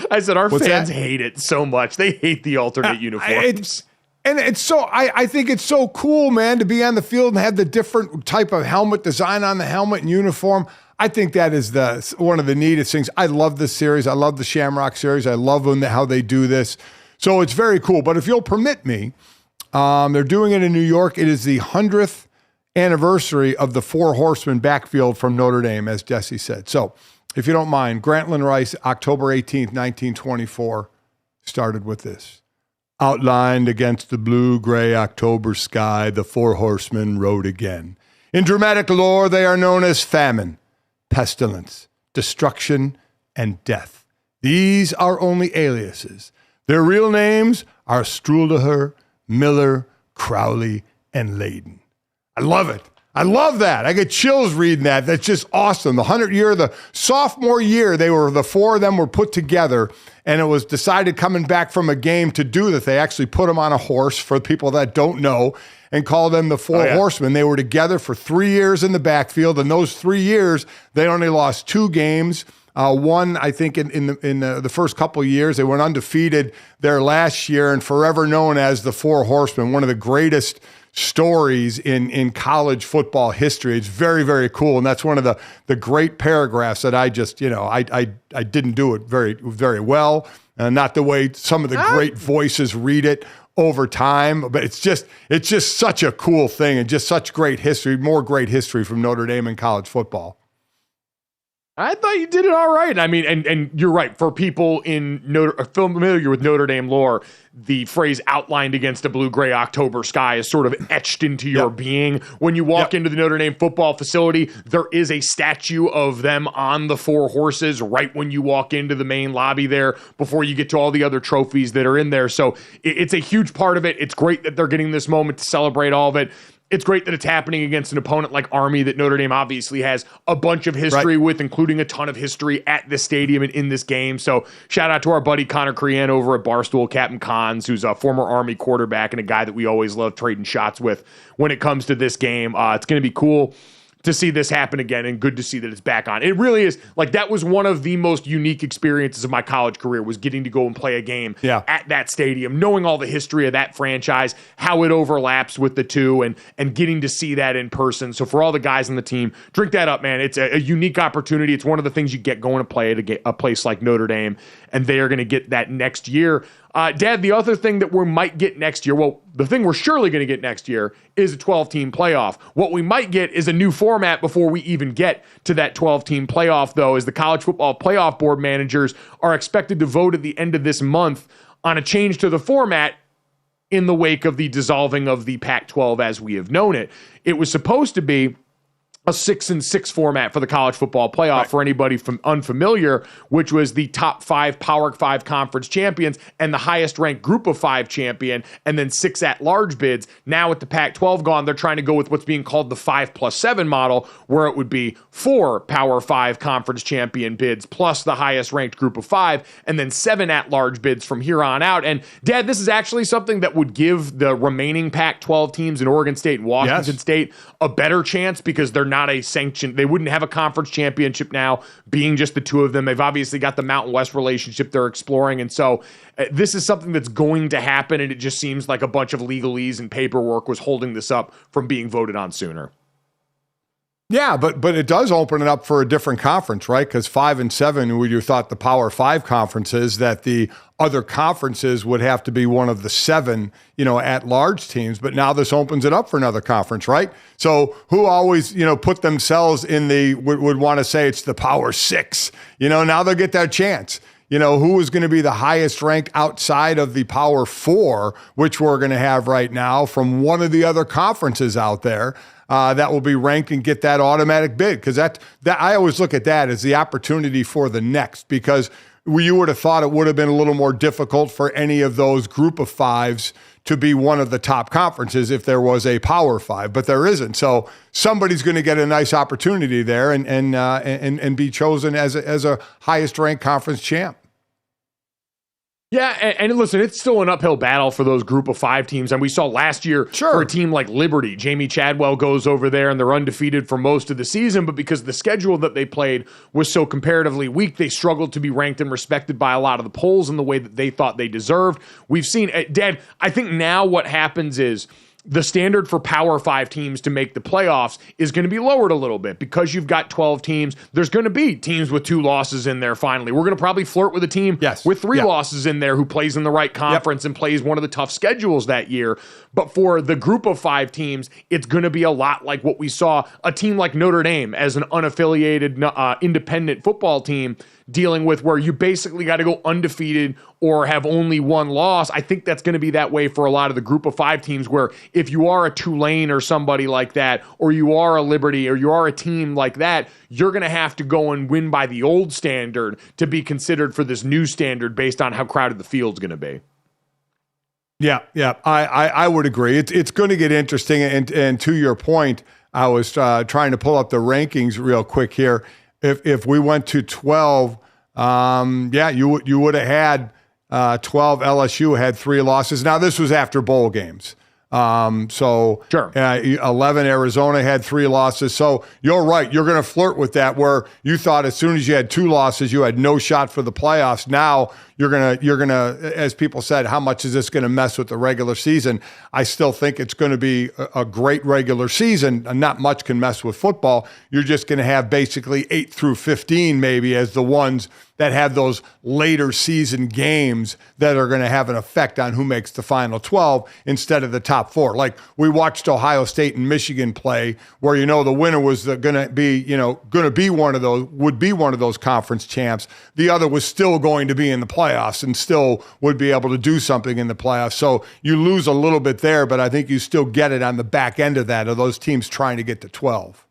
I said our What's fans that? hate it so much. They hate the alternate uniforms. And it's so, I think it's so cool, man, to be on the field and have the different type of helmet design on the helmet and uniform. I think that is one of the neatest things. I love this series. I love the Shamrock Series. I love how they do this. So it's very cool. But if you'll permit me, they're doing it in New York. It is the 100th anniversary of the Four Horsemen backfield from Notre Dame, as Jesse said. So if you don't mind, Grantland Rice, October 18th, 1924, started with this. Outlined against the blue-gray October sky, the Four Horsemen rode again. In dramatic lore, they are known as famine, pestilence, destruction, and death. These are only aliases. Their real names are Struleher, Miller, Crowley, and Layden. I love it. I love that. I get chills reading that. That's just awesome. The 100th year, the sophomore year, the four of them were put together, and it was decided coming back from a game to do that. They actually put them on a horse, for people that don't know, and call them the Four Horsemen. They were together for 3 years in the backfield. In those 3 years, they only lost 2 games. One, I think, in the first couple of years. They went undefeated their last year and forever known as the Four Horsemen, one of the greatest stories in college football history. It's very, very cool. And that's one of the great paragraphs that I just, I didn't do it very, very well. Not the way some of the great voices read it over time, but it's just such a cool thing and just such great history, more great history from Notre Dame in college football. I thought you did it all right. I mean, and you're right. For people familiar with Notre Dame lore, the phrase "outlined against a blue-gray October sky" is sort of etched into your being. When you walk into the Notre Dame football facility, there is a statue of them on the four horses right when you walk into the main lobby there before you get to all the other trophies that are in there. So it's a huge part of it. It's great that they're getting this moment to celebrate all of it. It's great that it's happening against an opponent like Army that Notre Dame obviously has a bunch of history with, including a ton of history at this stadium and in this game. So shout out to our buddy Connor Crean over at Barstool, Captain Cons, who's a former Army quarterback and a guy that we always love trading shots with when it comes to this game. It's going to be cool to see this happen again, and good to see that it's back on. It really is, like, that was one of the most unique experiences of my college career, was getting to go and play a game at that stadium, knowing all the history of that franchise, how it overlaps with the two, and getting to see that in person. So for all the guys on the team, drink that up, man. It's a unique opportunity. It's one of the things you get going to play at a place like Notre Dame, and they are going to get that next year. Dad, the other thing that we might get next year, well, the thing we're surely going to get next year is a 12-team playoff. What we might get is a new format before we even get to that 12-team playoff, though, as the College Football Playoff Board managers are expected to vote at the end of this month on a change to the format in the wake of the dissolving of the Pac-12 as we have known it. It was supposed to be a 6-6 format for the college football playoff for anybody from unfamiliar, which was the top 5 Power 5 conference champions and the highest ranked group of 5 champion, and then 6 at-large bids. Now with the Pac-12 gone, they're trying to go with what's being called the 5+7 model, where it would be 4 Power 5 conference champion bids plus the highest ranked group of 5, and then 7 at-large bids from here on out. And Dad, this is actually something that would give the remaining Pac-12 teams in Oregon State and Washington State a better chance, because they're not a sanctioned, they wouldn't have a conference championship now, being just the 2 of them. They've obviously got the Mountain West relationship they're exploring. And so this is something that's going to happen. And it just seems like a bunch of legalese and paperwork was holding this up from being voted on sooner. Yeah, but it does open it up for a different conference, right? Because 5 and 7, where you thought the Power 5 conferences, that the other conferences would have to be one of the 7, at-large teams. But now this opens it up for another conference, right? So who always, put themselves in the, would want to say it's the Power 6, now they'll get that chance. Who is going to be the highest ranked outside of the Power 4, which we're going to have right now from one of the other conferences out there. That will be ranked and get that automatic bid, because that I always look at that as the opportunity for the next, because you would have thought it would have been a little more difficult for any of those group of 5s to be one of the top conferences if there was a Power 5, but there isn't. So somebody's going to get a nice opportunity there and be chosen as a highest ranked conference champ. Yeah, and listen, it's still an uphill battle for those group of 5 teams. And we saw last year for a team like Liberty, Jamie Chadwell goes over there and they're undefeated for most of the season, but because the schedule that they played was so comparatively weak, they struggled to be ranked and respected by a lot of the polls in the way that they thought they deserved. We've seen, Dad, I think now what happens is the standard for Power 5 teams to make the playoffs is going to be lowered a little bit, because you've got 12 teams. There's going to be teams with 2 losses in there finally. We're going to probably flirt with a team with 3 losses in there who plays in the right conference and plays one of the tough schedules that year. But for the group of 5 teams, it's going to be a lot like what we saw a team like Notre Dame as an unaffiliated independent football team dealing with, where you basically got to go undefeated or have only 1 loss. I think that's going to be that way for a lot of the group of 5 teams, where if you are a Tulane or somebody like that, or you are a Liberty, or you are a team like that, you're going to have to go and win by the old standard to be considered for this new standard based on how crowded the field's going to be. Yeah, I would agree. It's going to get interesting. And to your point, I was trying to pull up the rankings real quick here. If we went to 12, you would have had 12. LSU had 3 losses. Now this was after bowl games. 11 Arizona had 3 losses. So you're right. You're going to flirt with that, where you thought as soon as you had 2 losses, you had no shot for the playoffs. Now you're going to, as people said, how much is this going to mess with the regular season? I still think it's going to be a great regular season. Not much can mess with football. You're just going to have basically 8 through 15 maybe as the ones that have those later season games that are going to have an effect on who makes the final 12 instead of the top 4. Like we watched Ohio State and Michigan play, where the winner was going to be one of those conference champs. The other was still going to be in the playoffs and still would be able to do something in the playoffs. So you lose a little bit there, but I think you still get it on the back end of that, of those teams trying to get to 12.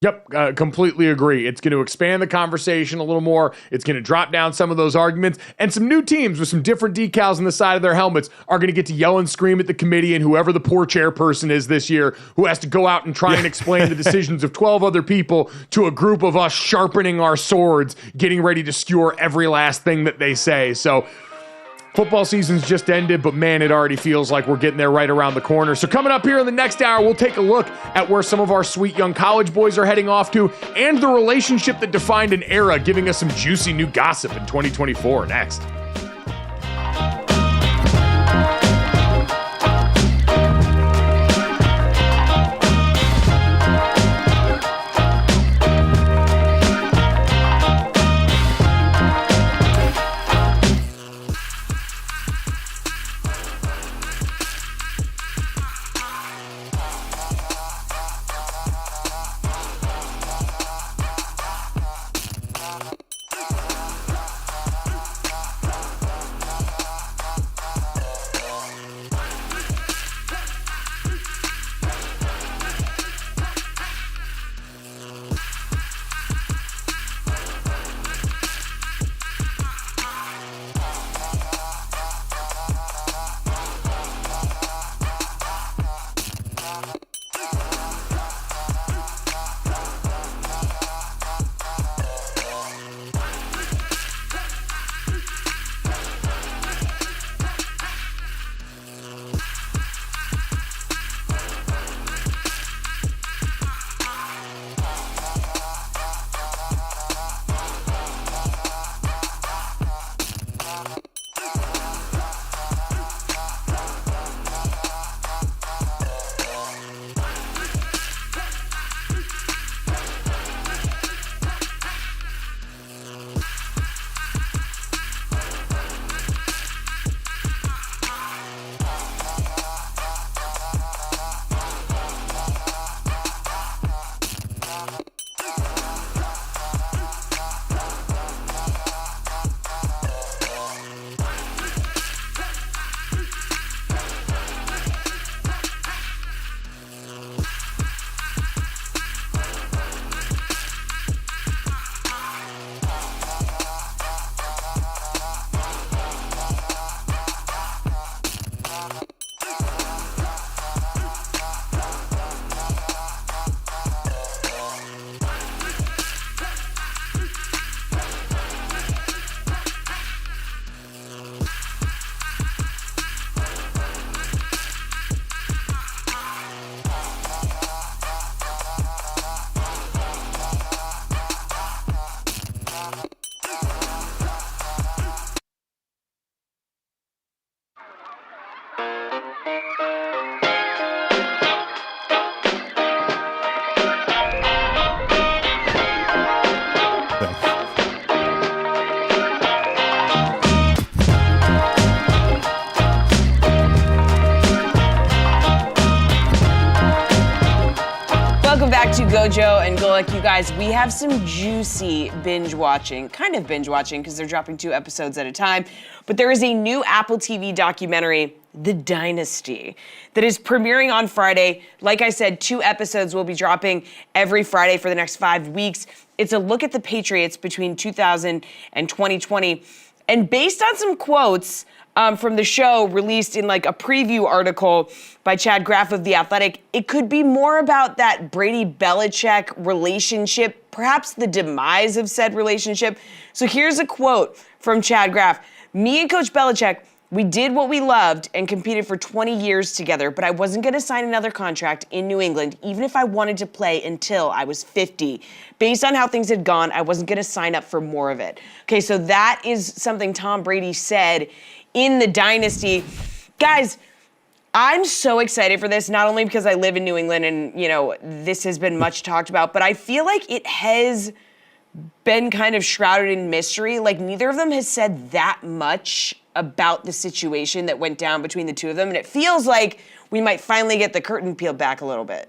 Yep, completely agree. It's going to expand the conversation a little more. It's going to drop down some of those arguments. And some new teams with some different decals on the side of their helmets are going to get to yell and scream at the committee and whoever the poor chairperson is this year, who has to go out and try and explain the decisions of 12 other people to a group of us sharpening our swords, getting ready to skewer every last thing that they say. So football season's just ended, but man, it already feels like we're getting there right around the corner. So coming up here in the next hour, we'll take a look at where some of our sweet young college boys are heading off to, and the relationship that defined an era, giving us some juicy new gossip in 2024 next. GoJo and Golic. You guys, we have some juicy binge watching because they're dropping 2 episodes at a time. But there is a new Apple TV documentary, The Dynasty, that is premiering on Friday. Like I said, 2 episodes will be dropping every Friday for the next 5 weeks. It's a look at the Patriots between 2000 and 2020. And based on some quotes from the show released in like a preview article by Chad Graff of The Athletic, it could be more about that Brady-Belichick relationship, perhaps the demise of said relationship. So here's a quote from Chad Graff. "Me and Coach Belichick, we did what we loved and competed for 20 years together, but I wasn't going to sign another contract in New England, even if I wanted to play until I was 50. Based on how things had gone, I wasn't going to sign up for more of it." Okay, so that is something Tom Brady said in The Dynasty. Guys, I'm so excited for this, not only because I live in New England and, you know, this has been much talked about, but I feel like it has been kind of shrouded in mystery. Like, neither of them has said that much about the situation that went down between the two of them, and it feels like we might finally get the curtain peeled back a little bit.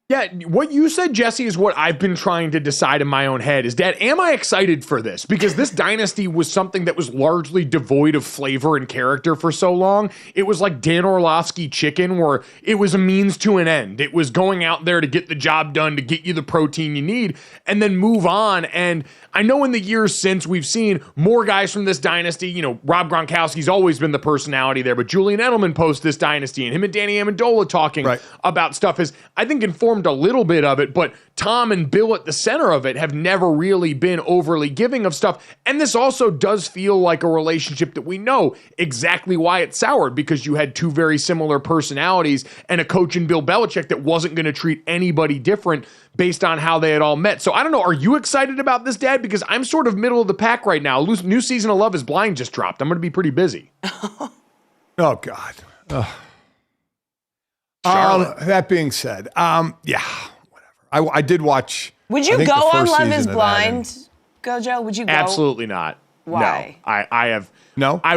Yeah, what you said, Jesse, is what I've been trying to decide in my own head is, Dad, am I excited for this? Because this dynasty was something that was largely devoid of flavor and character for so long. It was like Dan Orlovsky chicken, where it was a means to an end. It was going out there to get the job done, to get you the protein you need, and then move on. And I know in the years since we've seen more guys from this dynasty. You know, Rob Gronkowski's always been the personality there, but Julian Edelman posts this dynasty, and him and Danny Amendola talking about stuff has, I think, informed a little bit of it, but Tom and Bill at the center of it have never really been overly giving of stuff. And this also does feel like a relationship that we know exactly why it soured, because you had 2 very similar personalities and a coach in Bill Belichick that wasn't going to treat anybody different based on how they had all met. So I don't know, are you excited about this, Dad? Because I'm sort of middle of the pack right now. New season of Love is Blind just dropped. I'm going to be pretty busy. Oh, God. That being said, yeah, whatever. I did watch. Would you go on Love is Blind, GoJo? Would you go? Absolutely not. Why? No, I have. No? I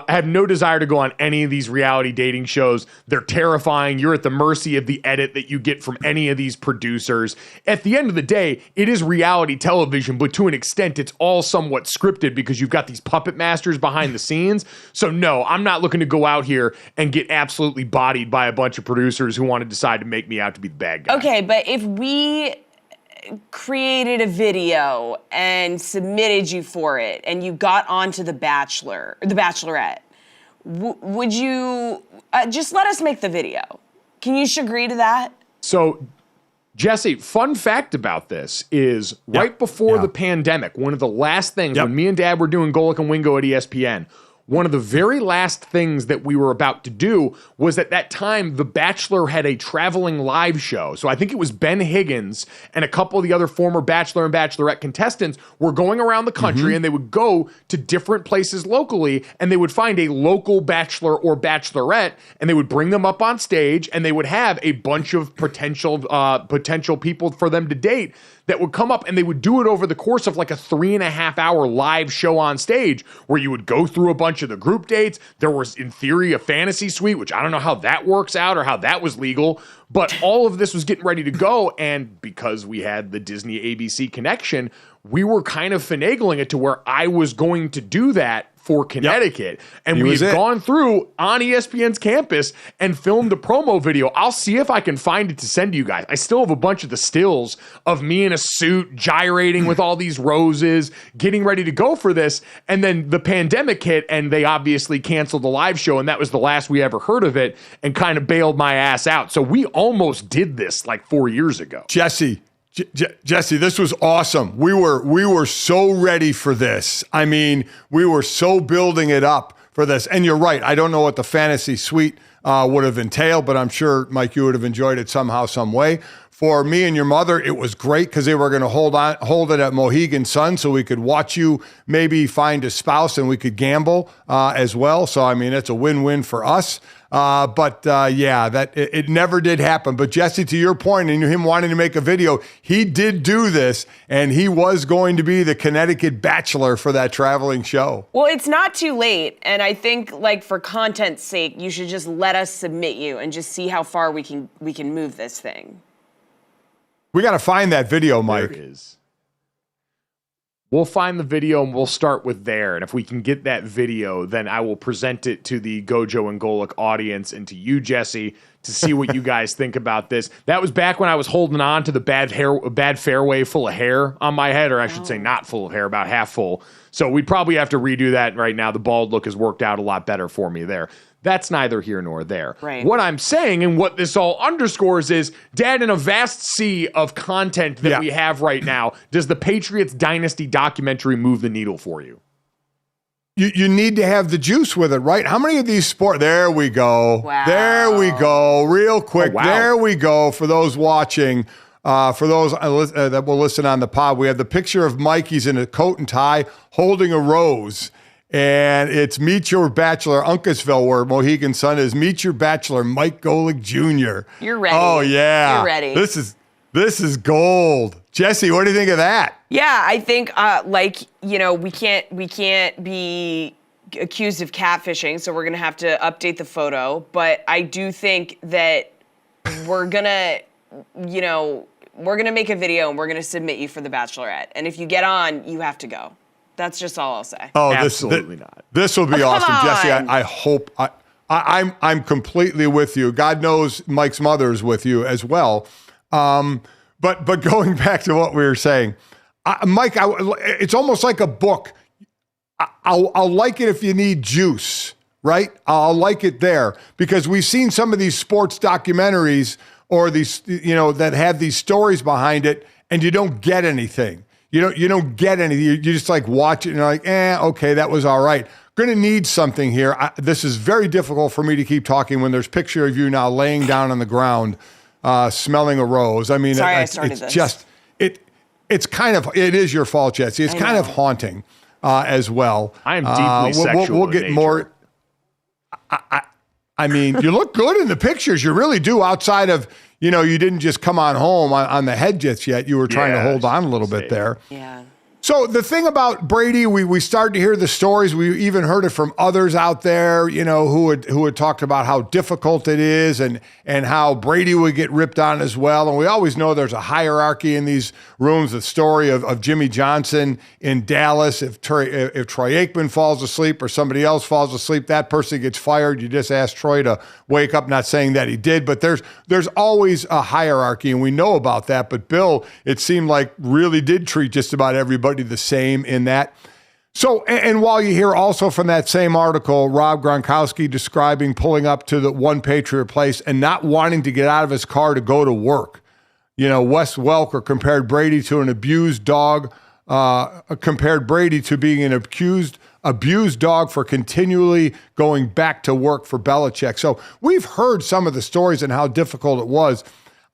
have no desire to go on any of these reality dating shows. They're terrifying. You're at the mercy of the edit that you get from any of these producers. At the end of the day, it is reality television, but to an extent, it's all somewhat scripted because you've got these puppet masters behind the scenes. So no, I'm not looking to go out here and get absolutely bodied by a bunch of producers who want to decide to make me out to be the bad guy. Okay, but if we created a video and submitted you for it and you got onto The Bachelor or The Bachelorette, would you just let us make the video? Can you agree to that? So, Jesse, fun fact about this is right before the pandemic, one of the last things when me and Dad were doing Golic and Wingo at ESPN, one of the very last things that we were about to do was at that time, The Bachelor had a traveling live show. So I think it was Ben Higgins and a couple of the other former Bachelor and Bachelorette contestants were going around the country and they would go to different places locally and they would find a local Bachelor or Bachelorette and they would bring them up on stage and they would have a bunch of potential people for them to date that would come up, and they would do it over the course of like a 3.5 hour live show on stage where you would go through a bunch of the group dates. There was, in theory, a fantasy suite, which I don't know how that works out or how that was legal, but all of this was getting ready to go. And because we had the Disney ABC connection, we were kind of finagling it to where I was going to do that for Connecticut. And we had gone through on ESPN's campus and filmed a promo video. I'll see if I can find it to send to you guys. I still have a bunch of the stills of me in a suit, gyrating with all these roses, getting ready to go for this. And then the pandemic hit and they obviously canceled the live show. And that was the last we ever heard of it and kind of bailed my ass out. So we almost did this like 4 years ago. Jesse, this was awesome. We were so ready for this. I mean, we were so building it up for this. And you're right. I don't know what the fantasy suite would have entailed, but I'm sure, Mike, you would have enjoyed it somehow, some way. For me and your mother, it was great because they were going to hold it at Mohegan Sun so we could watch you maybe find a spouse and we could gamble as well. So, I mean, it's a win-win for us. It never did happen. But Jesse, to your point, and him wanting to make a video, he did do this, and he was going to be the Connecticut Bachelor for that traveling show. Well, it's not too late, and I think, like, for content's sake, you should just let us submit you and just see how far we can move this thing. We got to find that video, Mike. There it is. We'll find the video and we'll start with there. And if we can get that video, then I will present it to the Gojo and Golic audience and to you, Jesse, to see what you guys think about this. That was back when I was holding on to the bad fairway full of hair on my head, or I should say not full of hair, about half full. So we'd probably have to redo that right now. The bald look has worked out a lot better for me there. That's neither here nor there. Right. What I'm saying and what this all underscores is, Dad, in a vast sea of content that we have right now, does the Patriots Dynasty documentary move the needle for you? You need to have the juice with it, right? How many of these sports? There we go. Wow. There we go. Real quick. Oh, wow. There we go. For those watching, for those that will listen on the pod, we have the picture of Mikey's in a coat and tie holding a rose. And it's Meet Your Bachelor, Uncasville, where Mohegan Sun is. Meet Your Bachelor, Mike Golic Jr. You're ready. Oh, yeah. You're ready. This is gold. Jesse, what do you think of that? Yeah, I think we can't be accused of catfishing, so we're gonna have to update the photo. But I do think that we're gonna make a video and we're gonna submit you for The Bachelorette. And if you get on, you have to go. That's just all I'll say. Oh, absolutely not. This will be awesome, Jesse. I hope. I'm completely with you. God knows Mike's mother's with you as well. But going back to what we were saying, Mike, it's almost like a book. I'll like it if you need juice, right? I'll like it there because we've seen some of these sports documentaries or these, that have these stories behind it, and you don't get anything. You don't get anything. You just like watch it and you're like, okay, that was all right. Going to need something here. This is very difficult for me to keep talking when there's a picture of you now laying down on the ground, smelling a rose. I mean, Sorry, I started it's this. just, it's kind of, it is your fault, Jesse. It's kind of haunting as well. I am deeply sexual. We'll get more. I mean, you look good in the pictures. You really do. Outside of, you didn't just come on home on the head just yet. You were trying to hold on a little bit there. Yeah. So the thing about Brady, we started to hear the stories. We even heard it from others out there, who had talked about how difficult it is and how Brady would get ripped on as well. And we always know there's a hierarchy in these rooms. The story of Jimmy Johnson in Dallas. If Troy Aikman falls asleep or somebody else falls asleep, that person gets fired. You just ask Troy to wake up, not saying that he did, but there's always a hierarchy, and we know about that. But Bill, it seemed like, really did treat just about everybody the same in that. So, and while you hear also from that same article, Rob Gronkowski describing pulling up to the one Patriot place and not wanting to get out of his car to go to work. Wes Welker compared Brady to an abused dog, compared Brady to being an abused dog for continually going back to work for Belichick. So we've heard some of the stories and how difficult it was.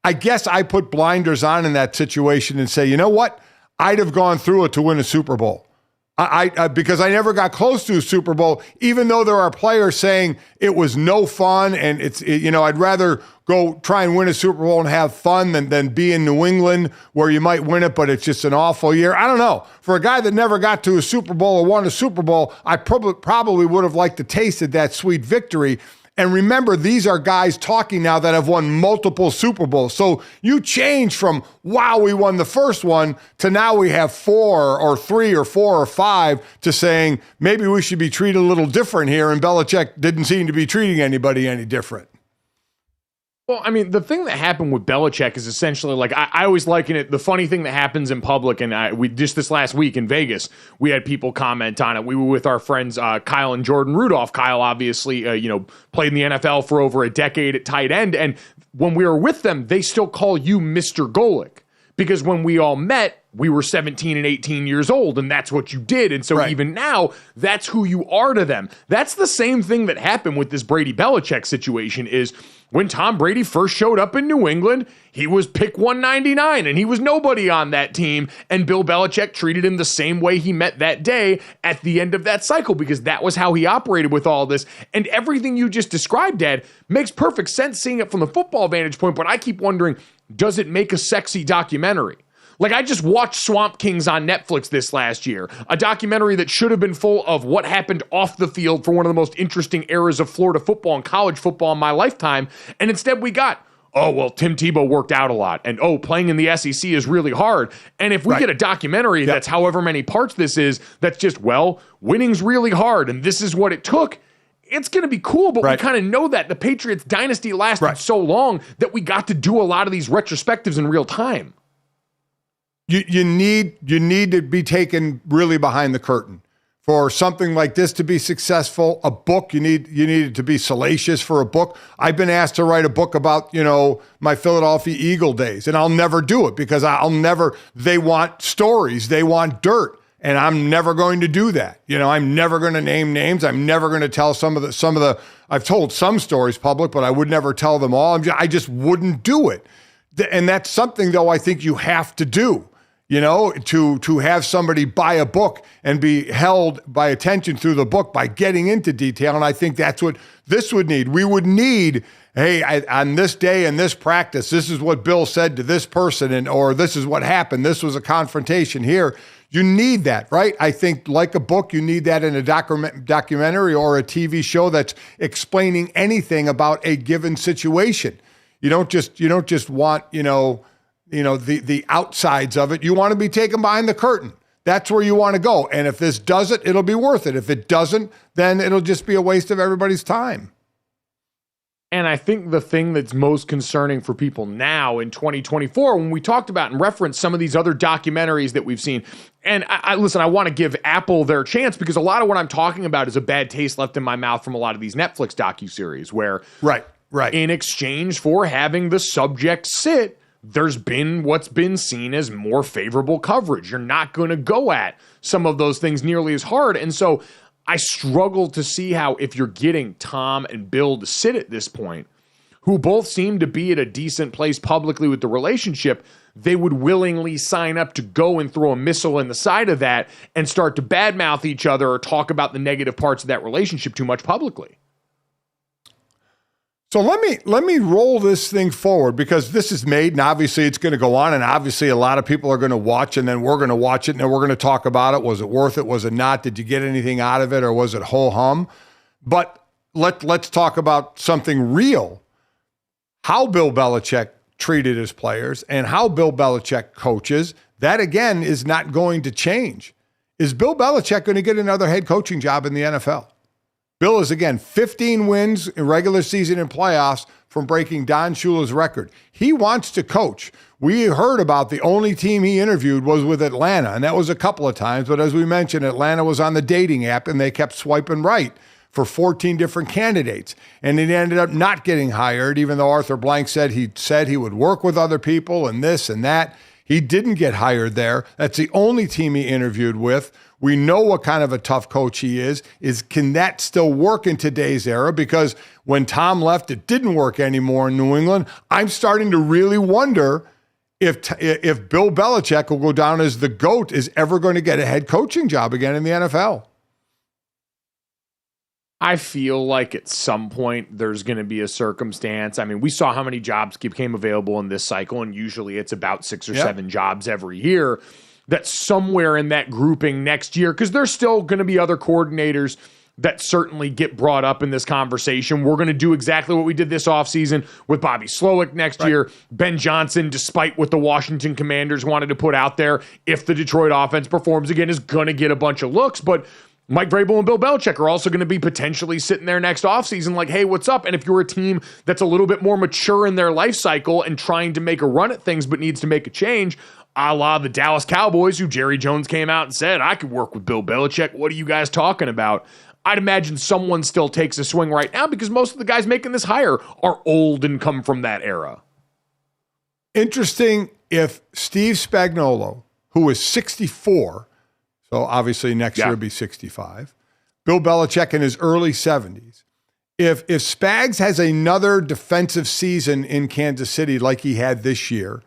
I guess I put blinders on in that situation and say, you know what? I'd have gone through it to win a Super Bowl. Because I never got close to a Super Bowl, even though there are players saying it was no fun and I'd rather go try and win a Super Bowl and have fun than be in New England where you might win it, but it's just an awful year. I don't know. For a guy that never got to a Super Bowl or won a Super Bowl, I probably would have liked to tasted that sweet victory. And remember, these are guys talking now that have won multiple Super Bowls. So you change from, wow, we won the first one, to now we have 4 or 3 or 4 or 5, to saying maybe we should be treated a little different here. And Belichick didn't seem to be treating anybody any different. Well, I mean, the thing that happened with Belichick is essentially like, I always liken it, the funny thing that happens in public, and we just this last week in Vegas, we had people comment on it. We were with our friends Kyle and Jordan Rudolph. Kyle obviously, played in the NFL for over a decade at tight end, and when we were with them, they still call you Mr. Golic. Because when we all met, we were 17 and 18 years old, and that's what you did. And so even now, that's who you are to them. That's the same thing that happened with this Brady Belichick situation is when Tom Brady first showed up in New England, he was pick 199, and he was nobody on that team. And Bill Belichick treated him the same way he met that day at the end of that cycle, because that was how he operated with all this. And everything you just described, Dad, makes perfect sense seeing it from the football vantage point. But I keep wondering, does it make a sexy documentary? Like, I just watched Swamp Kings on Netflix this last year, a documentary that should have been full of what happened off the field for one of the most interesting eras of Florida football and college football in my lifetime. And instead we got oh, well, Tim Tebow worked out a lot, and oh, playing in the SEC is really hard. And if we get a documentary that's however many parts this is, that's just, well, winning's really hard, and this is what it took, it's going to be cool, but we kind of know that the Patriots dynasty lasted so long that we got to do a lot of these retrospectives in real time. You need to be taken really behind the curtain. For something like this to be successful, a book, you need it to be salacious for a book. I've been asked to write a book about, my Philadelphia Eagle days, and I'll never do it because they want stories, they want dirt, and I'm never going to do that. I'm never going to name names. I'm never going to tell some of the, I've told some stories public, but I would never tell them all. I just wouldn't do it. And that's something, though, I think you have to do. To have somebody buy a book and be held by attention through the book by getting into detail. And I think that's what this would need. We would need, hey, on this day in this practice, this is what Bill said to this person, or this is what happened. This was a confrontation here. You need that, right? I think like a book, you need that in a documentary or a TV show that's explaining anything about a given situation. You don't just want, the outsides of it. You want to be taken behind the curtain. That's where you want to go. And if this does it, it'll be worth it. If it doesn't, then it'll just be a waste of everybody's time. And I think the thing that's most concerning for people now in 2024, when we talked about and referenced some of these other documentaries that we've seen, and I want to give Apple their chance because a lot of what I'm talking about is a bad taste left in my mouth from a lot of these Netflix docuseries where in exchange for having the subject sit, there's been what's been seen as more favorable coverage. You're not going to go at some of those things nearly as hard. And so I struggle to see how if you're getting Tom and Bill to sit at this point, who both seem to be at a decent place publicly with the relationship, they would willingly sign up to go and throw a missile in the side of that and start to badmouth each other or talk about the negative parts of that relationship too much publicly. So let me roll this thing forward because this is made and obviously it's going to go on and obviously a lot of people are going to watch and then we're going to watch it and then we're going to talk about it. Was it worth it? Was it not? Did you get anything out of it or was it ho-hum? But let's talk about something real. How Bill Belichick treated his players and how Bill Belichick coaches, that again is not going to change. Is Bill Belichick going to get another head coaching job in the NFL? Bill is, again, 15 wins in regular season and playoffs from breaking Don Shula's record. He wants to coach. We heard about the only team he interviewed was with Atlanta, and that was a couple of times. But as we mentioned, Atlanta was on the dating app, and they kept swiping right for 14 different candidates. And it ended up not getting hired, even though Arthur Blank said he would work with other people and this and that. He didn't get hired there. That's the only team he interviewed with. We know what kind of a tough coach he is. Can that still work in today's era? Because when Tom left, it didn't work anymore in New England. I'm starting to really wonder if Bill Belichick, who will go down as the GOAT, is ever going to get a head coaching job again in the NFL. I feel like at some point there's going to be a circumstance. I mean, we saw how many jobs became available in this cycle, and usually it's about 6 or 7 jobs every year. That's somewhere in that grouping next year, because there's still going to be other coordinators that certainly get brought up in this conversation. We're going to do exactly what we did this offseason with Bobby Slowick next year. Ben Johnson, despite what the Washington Commanders wanted to put out there, if the Detroit offense performs again, is going to get a bunch of looks. But Mike Vrabel and Bill Belichick are also going to be potentially sitting there next offseason like, hey, what's up? And if you're a team that's a little bit more mature in their life cycle and trying to make a run at things but needs to make a change, a la the Dallas Cowboys, who Jerry Jones came out and said, I could work with Bill Belichick. What are you guys talking about? I'd imagine someone still takes a swing right now because most of the guys making this hire are old and come from that era. Interesting if Steve Spagnuolo, who is 64, so obviously next year will be 65, Bill Belichick in his early 70s, if Spags has another defensive season in Kansas City like he had this year,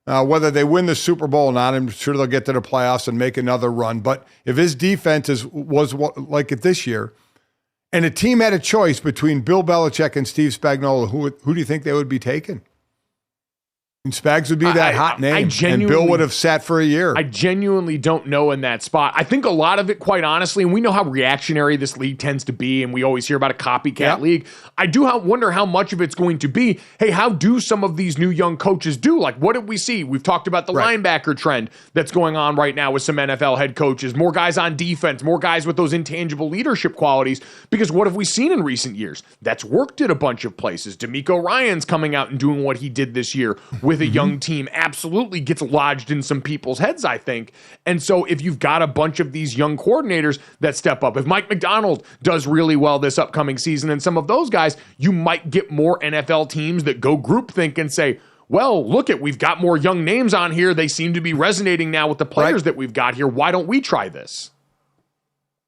whether they win the Super Bowl or not, I'm sure they'll get to the playoffs and make another run. But if his defense was like it this year, and a team had a choice between Bill Belichick and Steve Spagnuolo, who do you think they would be taking? Spags would be that hot name, and Bill would have sat for a year. I genuinely don't know in that spot. I think a lot of it, quite honestly, and we know how reactionary this league tends to be, and we always hear about a copycat league. I do wonder how much of it's going to be, hey, how do some of these new young coaches do? Like, what did we see? We've talked about the linebacker trend that's going on right now with some NFL head coaches, more guys on defense, more guys with those intangible leadership qualities, because what have we seen in recent years? That's worked at a bunch of places. D'Amico Ryan's coming out and doing what he did this year with a young team absolutely gets lodged in some people's heads, I think. And so if you've got a bunch of these young coordinators that step up, if Mike McDonald does really well this upcoming season and some of those guys, you might get more NFL teams that go groupthink and say, well, look we've got more young names on here. They seem to be resonating now with the players that we've got here. Why don't we try this?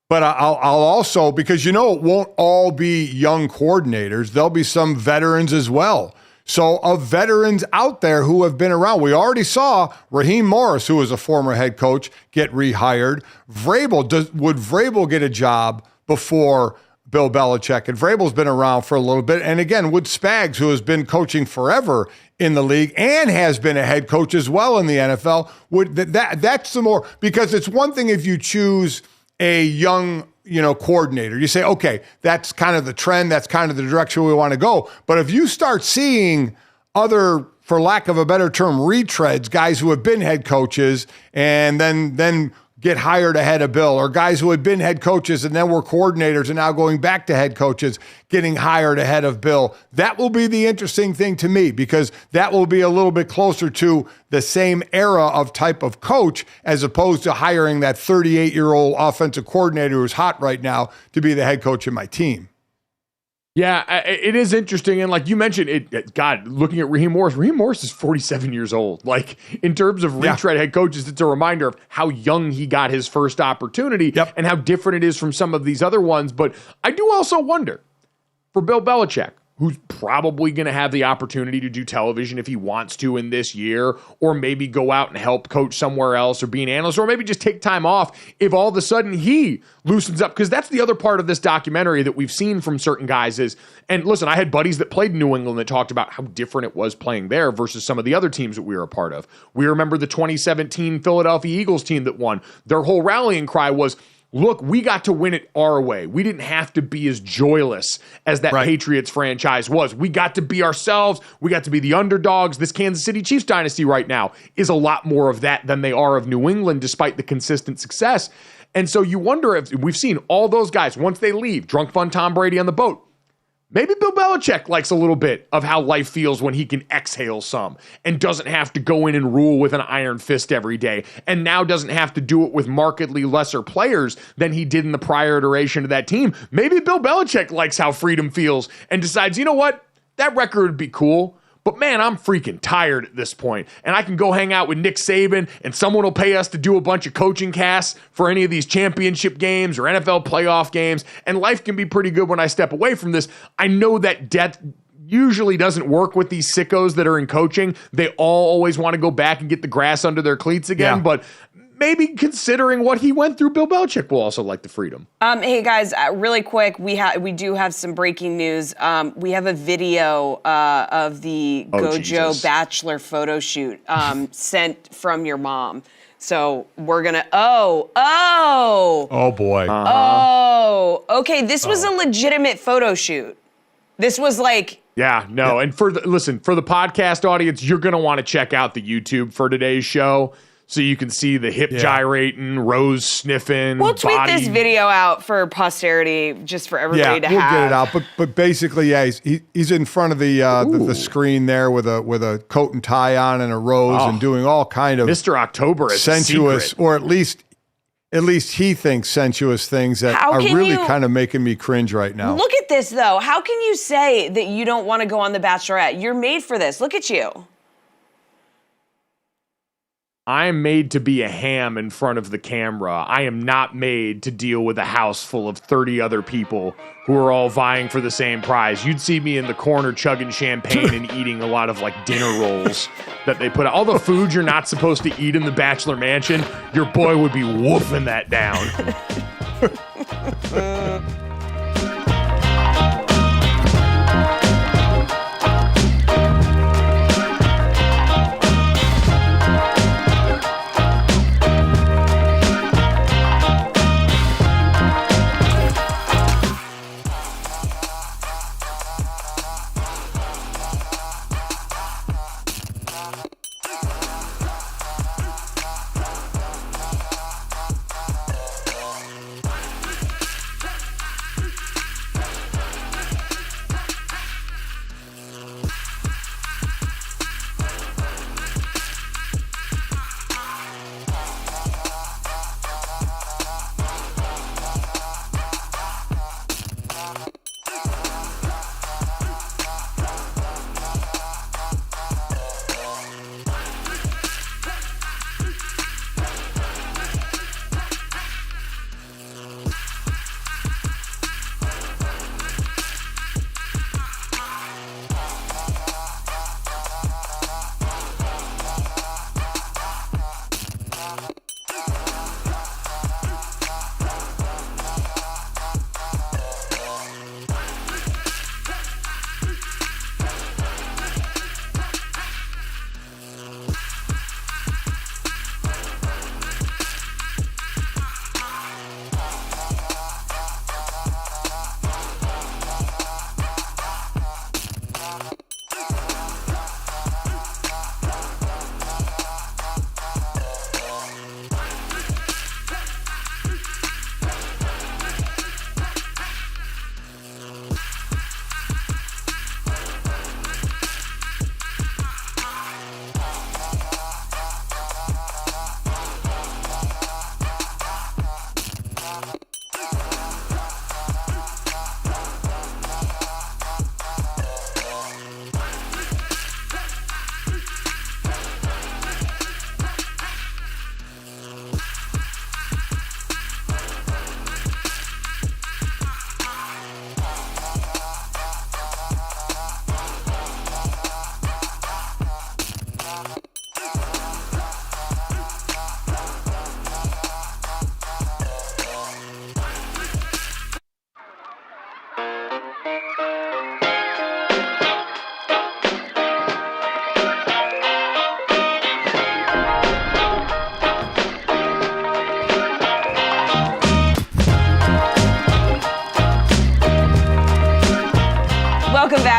But I'll also, because it won't all be young coordinators. There'll be some veterans as well. So of veterans out there who have been around, we already saw Raheem Morris, who was a former head coach, get rehired. Would Vrabel get a job before Bill Belichick? And Vrabel's been around for a little bit. And again, would Spags, who has been coaching forever in the league and has been a head coach as well in the NFL, that's the more, because it's one thing if you choose a young coordinator. You say, okay, that's kind of the trend. That's kind of the direction we want to go. But if you start seeing other, for lack of a better term, retreads, guys who have been head coaches and then get hired ahead of Bill, or guys who had been head coaches and then were coordinators and now going back to head coaches, getting hired ahead of Bill, that will be the interesting thing to me, because that will be a little bit closer to the same era of type of coach as opposed to hiring that 38-year-old offensive coordinator who's hot right now to be the head coach of my team. Yeah, it is interesting. And like you mentioned, looking at Raheem Morris is 47 years old. Like, in terms of retread head coaches, it's a reminder of how young he got his first opportunity and how different it is from some of these other ones. But I do also wonder, for Bill Belichick, who's probably going to have the opportunity to do television if he wants to in this year, or maybe go out and help coach somewhere else or be an analyst, or maybe just take time off if all of a sudden he loosens up. Because that's the other part of this documentary that we've seen from certain guys is, and listen, I had buddies that played in New England that talked about how different it was playing there versus some of the other teams that we were a part of. We remember the 2017 Philadelphia Eagles team that won. Their whole rallying cry was, look, we got to win it our way. We didn't have to be as joyless as that Patriots franchise was. We got to be ourselves. We got to be the underdogs. This Kansas City Chiefs dynasty right now is a lot more of that than they are of New England, despite the consistent success. And so you wonder if we've seen all those guys, once they leave, drunk fun Tom Brady on the boat, maybe Bill Belichick likes a little bit of how life feels when he can exhale some and doesn't have to go in and rule with an iron fist every day, and now doesn't have to do it with markedly lesser players than he did in the prior iteration of that team. Maybe Bill Belichick likes how freedom feels and decides, you know what, that record would be cool, but man, I'm freaking tired at this point, and I can go hang out with Nick Saban, and someone will pay us to do a bunch of coaching casts for any of these championship games or NFL playoff games, and life can be pretty good when I step away from this. I know that debt usually doesn't work with these sickos that are in coaching. They all always want to go back and get the grass under their cleats again, but maybe considering what he went through, Bill Belichick will also like the freedom. Hey guys, really quick, we do have some breaking news. We have a video of the GoJo Bachelor photo shoot sent from your mom. So we're gonna. Oh boy. Okay. This was a legitimate photo shoot. This was like. Yeah, no. And for the podcast audience, you're gonna want to check out the YouTube for today's show, so you can see the hip gyrating, Rose sniffing. We'll tweet this video out for posterity, just for everybody to have. Yeah, we'll get it out. But basically, he's in front of the screen there with a coat and tie on and a rose and doing all kind of Mr. October is sensuous, or at least he thinks sensuous things that are really kind of making me cringe right now. Look at this though. How can you say that you don't want to go on The Bachelorette? You're made for this. Look at you. I am made to be a ham in front of the camera. I am not made to deal with a house full of 30 other people who are all vying for the same prize. You'd see me in the corner chugging champagne and eating a lot of like dinner rolls that they put out. All the food you're not supposed to eat in the Bachelor Mansion, your boy would be woofing that down.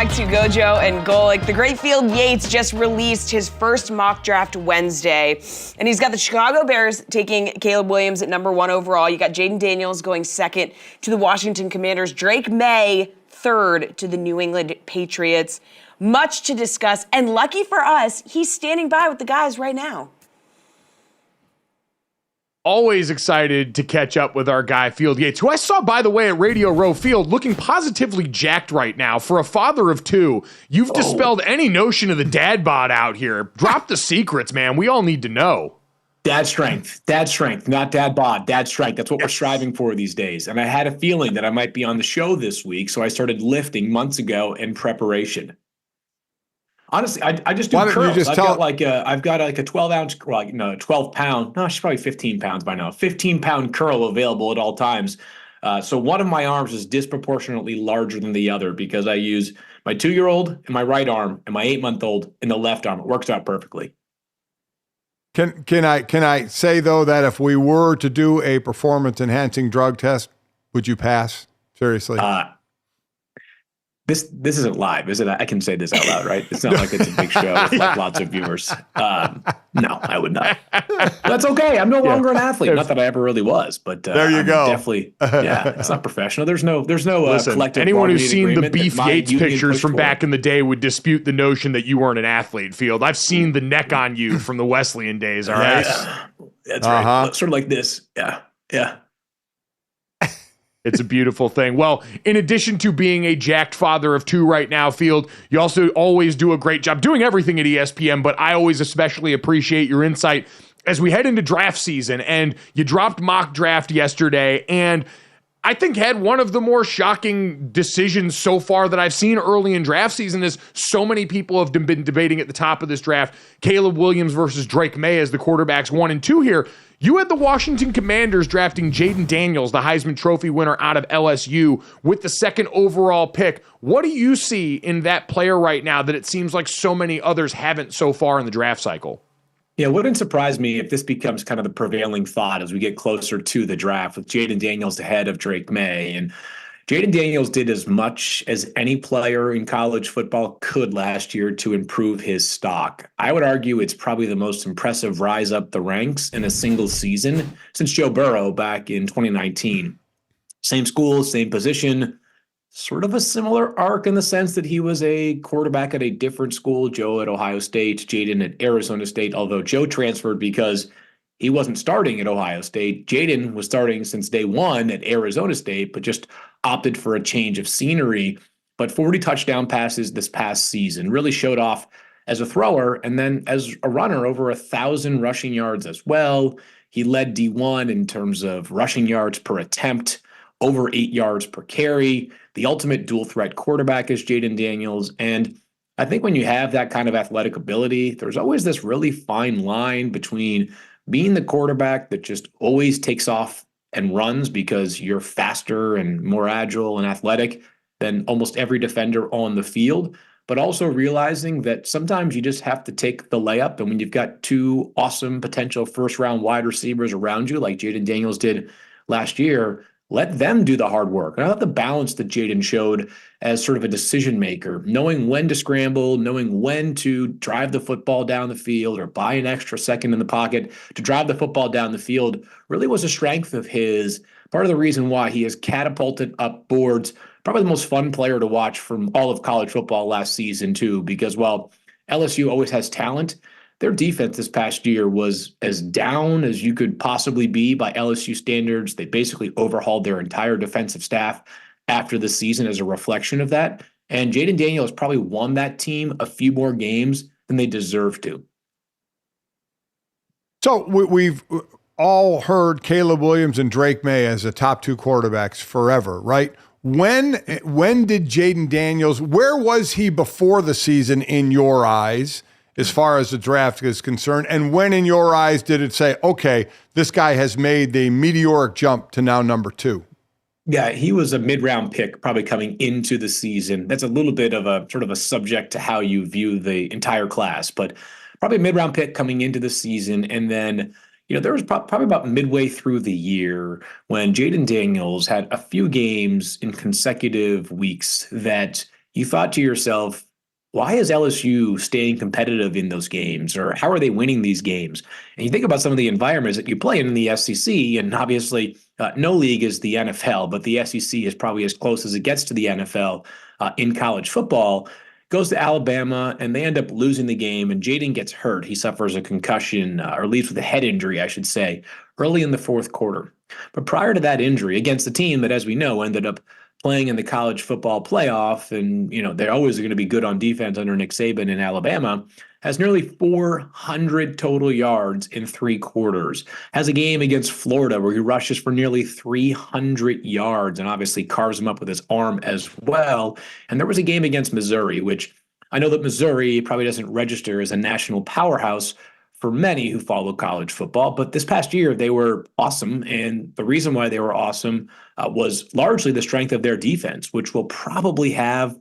back to GoJo and Golic. The great Field Yates just released his first mock draft Wednesday, and he's got the Chicago Bears taking Caleb Williams at number 1 overall. You got Jaden Daniels going second to the Washington Commanders. Drake May third to the New England Patriots. Much to discuss, and lucky for us, he's standing by with the guys right now. Always excited to catch up with our guy, Field Yates, who I saw, by the way, at Radio Row Field, looking positively jacked right now. For a father of 2, you've dispelled any notion of the dad bod out here. Drop the secrets, man. We all need to know. Dad strength, not dad bod, dad strength. That's what we're striving for these days. And I had a feeling that I might be on the show this week, so I started lifting months ago in preparation. Honestly, I just do curls. I've got like a 12 ounce, 12 pound. No, she's probably 15 pounds by now. 15-pound curl available at all times. So one of my arms is disproportionately larger than the other because I use my 2-year-old in my right arm and my 8-month-old in the left arm. It works out perfectly. Can I say though that if we were to do a performance enhancing drug test, would you pass? Seriously? This isn't live, is it? I can say this out loud, right? It's not like it's a big show with like lots of viewers. No, I would not. That's okay. I'm no longer an athlete. Not that I ever really was, but there you go. Definitely, it's not professional. There's no Listen, collective. Anyone who's seen the Beef Yates pictures from back in the day would dispute the notion that you weren't an athlete, Field. I've seen the neck on you from the Wesleyan days. All right, that's right. Sort of like this. Yeah. It's a beautiful thing. Well, in addition to being a jacked father of 2 right now, Field, you also always do a great job doing everything at ESPN, but I always especially appreciate your insight as we head into draft season. And you dropped mock draft yesterday, and I think had one of the more shocking decisions so far that I've seen early in draft season is so many people have been debating at the top of this draft, Caleb Williams versus Drake May as the quarterbacks 1 and 2 here. You had the Washington Commanders drafting Jaden Daniels, the Heisman Trophy winner out of LSU, with the 2nd overall pick. What do you see in that player right now that it seems like so many others haven't so far in the draft cycle? Yeah, it wouldn't surprise me if this becomes kind of the prevailing thought as we get closer to the draft with Jaden Daniels ahead of Drake May. And Jaden Daniels did as much as any player in college football could last year to improve his stock. I would argue it's probably the most impressive rise up the ranks in a single season since Joe Burrow back in 2019. Same school, same position, sort of a similar arc in the sense that he was a quarterback at a different school, Joe at Ohio State, Jaden at Arizona State, although Joe transferred because he wasn't starting at Ohio State. Jaden was starting since day 1 at Arizona State, but just opted for a change of scenery. But 40 touchdown passes this past season, really showed off as a thrower and then as a runner, over 1,000 rushing yards as well. He led D1 in terms of rushing yards per attempt, over 8 yards per carry. The ultimate dual threat quarterback is Jaden Daniels. And I think when you have that kind of athletic ability, there's always this really fine line between being the quarterback that just always takes off and runs because you're faster and more agile and athletic than almost every defender on the field, but also realizing that sometimes you just have to take the layup. And when you've got 2 awesome potential first-round wide receivers around you, like Jaden Daniels did last year, let them do the hard work. And I thought the balance that Jaden showed as sort of a decision maker, knowing when to scramble, knowing when to drive the football down the field or buy an extra second in the pocket to drive the football down the field, really was a strength of his. Part of the reason why he has catapulted up boards, probably the most fun player to watch from all of college football last season too, because while LSU always has talent, their defense this past year was as down as you could possibly be by LSU standards. They basically overhauled their entire defensive staff after the season as a reflection of that. And Jaden Daniels probably won that team a few more games than they deserve to. So we've all heard Caleb Williams and Drake May as the top 2 quarterbacks forever, right? When did Jaden Daniels, where was he before the season in your eyes as far as the draft is concerned? And when in your eyes did it say, okay, this guy has made the meteoric jump to now number 2? Yeah, he was a mid-round pick probably coming into the season. That's a little bit of a sort of a subject to how you view the entire class, but probably a mid-round pick coming into the season. And then, there was probably about midway through the year when Jaden Daniels had a few games in consecutive weeks that you thought to yourself, why is LSU staying competitive in those games, or how are they winning these games? And you think about some of the environments that you play in the SEC, and obviously no league is the NFL, but the SEC is probably as close as it gets to the NFL in college football. Goes to Alabama, and they end up losing the game, and Jaden gets hurt. He suffers a concussion, or leaves with a head injury, I should say, early in the fourth quarter. But prior to that injury, against the team that, as we know, ended up playing in the college football playoff, and they're always going to be good on defense under Nick Saban in Alabama, has nearly 400 total yards in 3 quarters. Has a game against Florida where he rushes for nearly 300 yards and obviously carves him up with his arm as well. And there was a game against Missouri, which I know that Missouri probably doesn't register as a national powerhouse for many who follow college football, but this past year they were awesome. And the reason why they were awesome was largely the strength of their defense, which will probably have,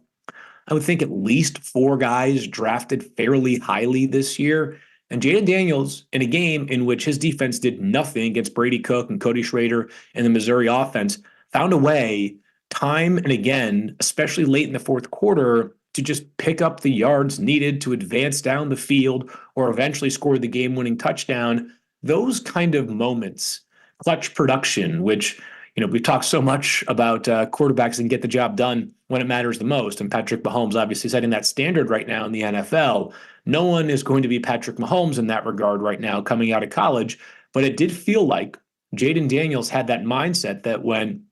I would think, at least 4 guys drafted fairly highly this year. And Jaden Daniels, in a game in which his defense did nothing against Brady Cook and Cody Schrader and the Missouri offense, found a way time and again, especially late in the fourth quarter, to just pick up the yards needed to advance down the field or eventually score the game-winning touchdown. Those kind of moments, clutch production, which we talk so much about quarterbacks and get the job done when it matters the most. And Patrick Mahomes obviously setting that standard right now in the NFL. No one is going to be Patrick Mahomes in that regard right now coming out of college. But it did feel like Jaden Daniels had that mindset that when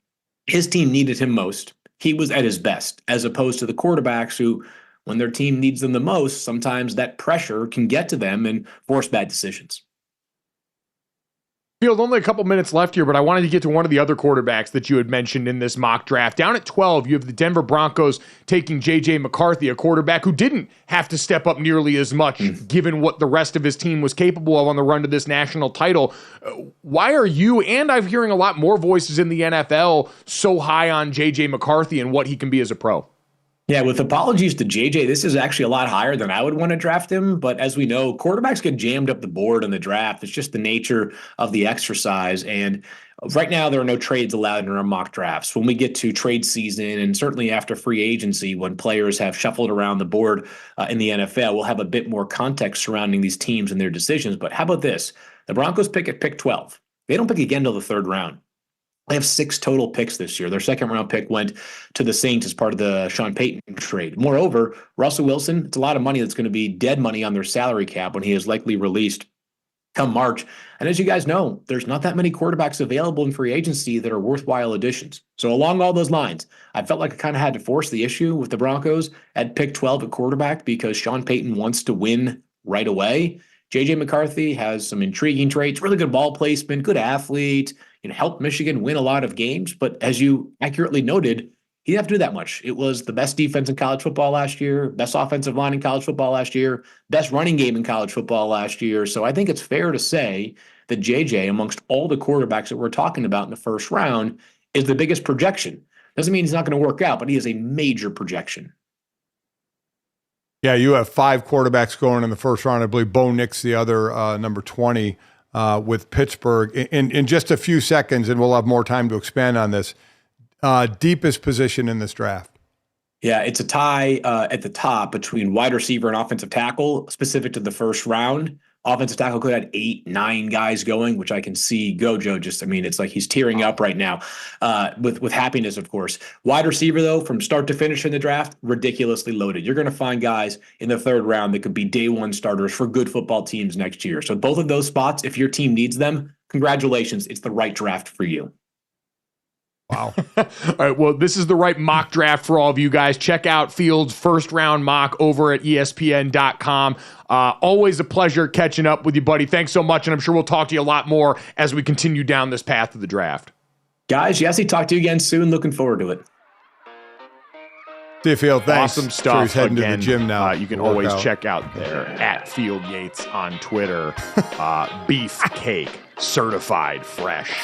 his team needed him most, he was at his best, as opposed to the quarterbacks who, when their team needs them the most, sometimes that pressure can get to them and force bad decisions. Field, only a couple minutes left here, but I wanted to get to one of the other quarterbacks that you had mentioned in this mock draft. Down at 12, you have the Denver Broncos taking J.J. McCarthy, a quarterback who didn't have to step up nearly as much, given what the rest of his team was capable of on the run to this national title. Why are you, and I'm hearing a lot more voices in the NFL, so high on J.J. McCarthy and what he can be as a pro? Yeah, with apologies to JJ, this is actually a lot higher than I would want to draft him. But as we know, quarterbacks get jammed up the board in the draft. It's just the nature of the exercise. And right now, there are no trades allowed in our mock drafts. When we get to trade season, and certainly after free agency, when players have shuffled around the board in the NFL, we'll have a bit more context surrounding these teams and their decisions. But how about this? The Broncos pick at pick 12. They don't pick again till the 3rd round. They have 6 total picks this year. Their 2nd round pick went to the Saints as part of the Sean Payton trade. Moreover, Russell Wilson, it's a lot of money that's going to be dead money on their salary cap when he is likely released come March. And as you guys know, there's not that many quarterbacks available in free agency that are worthwhile additions. So along all those lines, I felt like I kind of had to force the issue with the Broncos at pick 12 at quarterback because Sean Payton wants to win right away. J.J. McCarthy has some intriguing traits, really good ball placement, good athlete, helped Michigan win a lot of games. But as you accurately noted, he didn't have to do that much. It was the best defense in college football last year, best offensive line in college football last year, best running game in college football last year. So I think it's fair to say that JJ, amongst all the quarterbacks that we're talking about in the 1st round, is the biggest projection. Doesn't mean he's not going to work out, but he is a major projection. Yeah, you have 5 quarterbacks going in the 1st round. I believe Bo Nix, the other number 20 with Pittsburgh. In just a few seconds, and we'll have more time to expand on this, deepest position in this draft. Yeah, it's a tie at the top between wide receiver and offensive tackle, specific to the 1st round. Offensive tackle could have 8, 9 guys going, which I can see GoJo it's like he's tearing up right now with happiness, of course. Wide receiver, though, from start to finish in the draft, ridiculously loaded. You're going to find guys in the 3rd round that could be day 1 starters for good football teams next year. So both of those spots, if your team needs them, congratulations. It's the right draft for you. Wow. All right. Well, this is the right mock draft for all of you guys. Check out Field's 1st round mock over at ESPN.com. Always a pleasure catching up with you, buddy. Thanks so much. And I'm sure we'll talk to you a lot more as we continue down this path of the draft. Guys, Jesse, talk to you again soon. Looking forward to it. See you, Field. Thanks. Awesome stuff. He's heading again, to the gym now. You can always check out there at Field Yates on Twitter. Beef cake, certified fresh.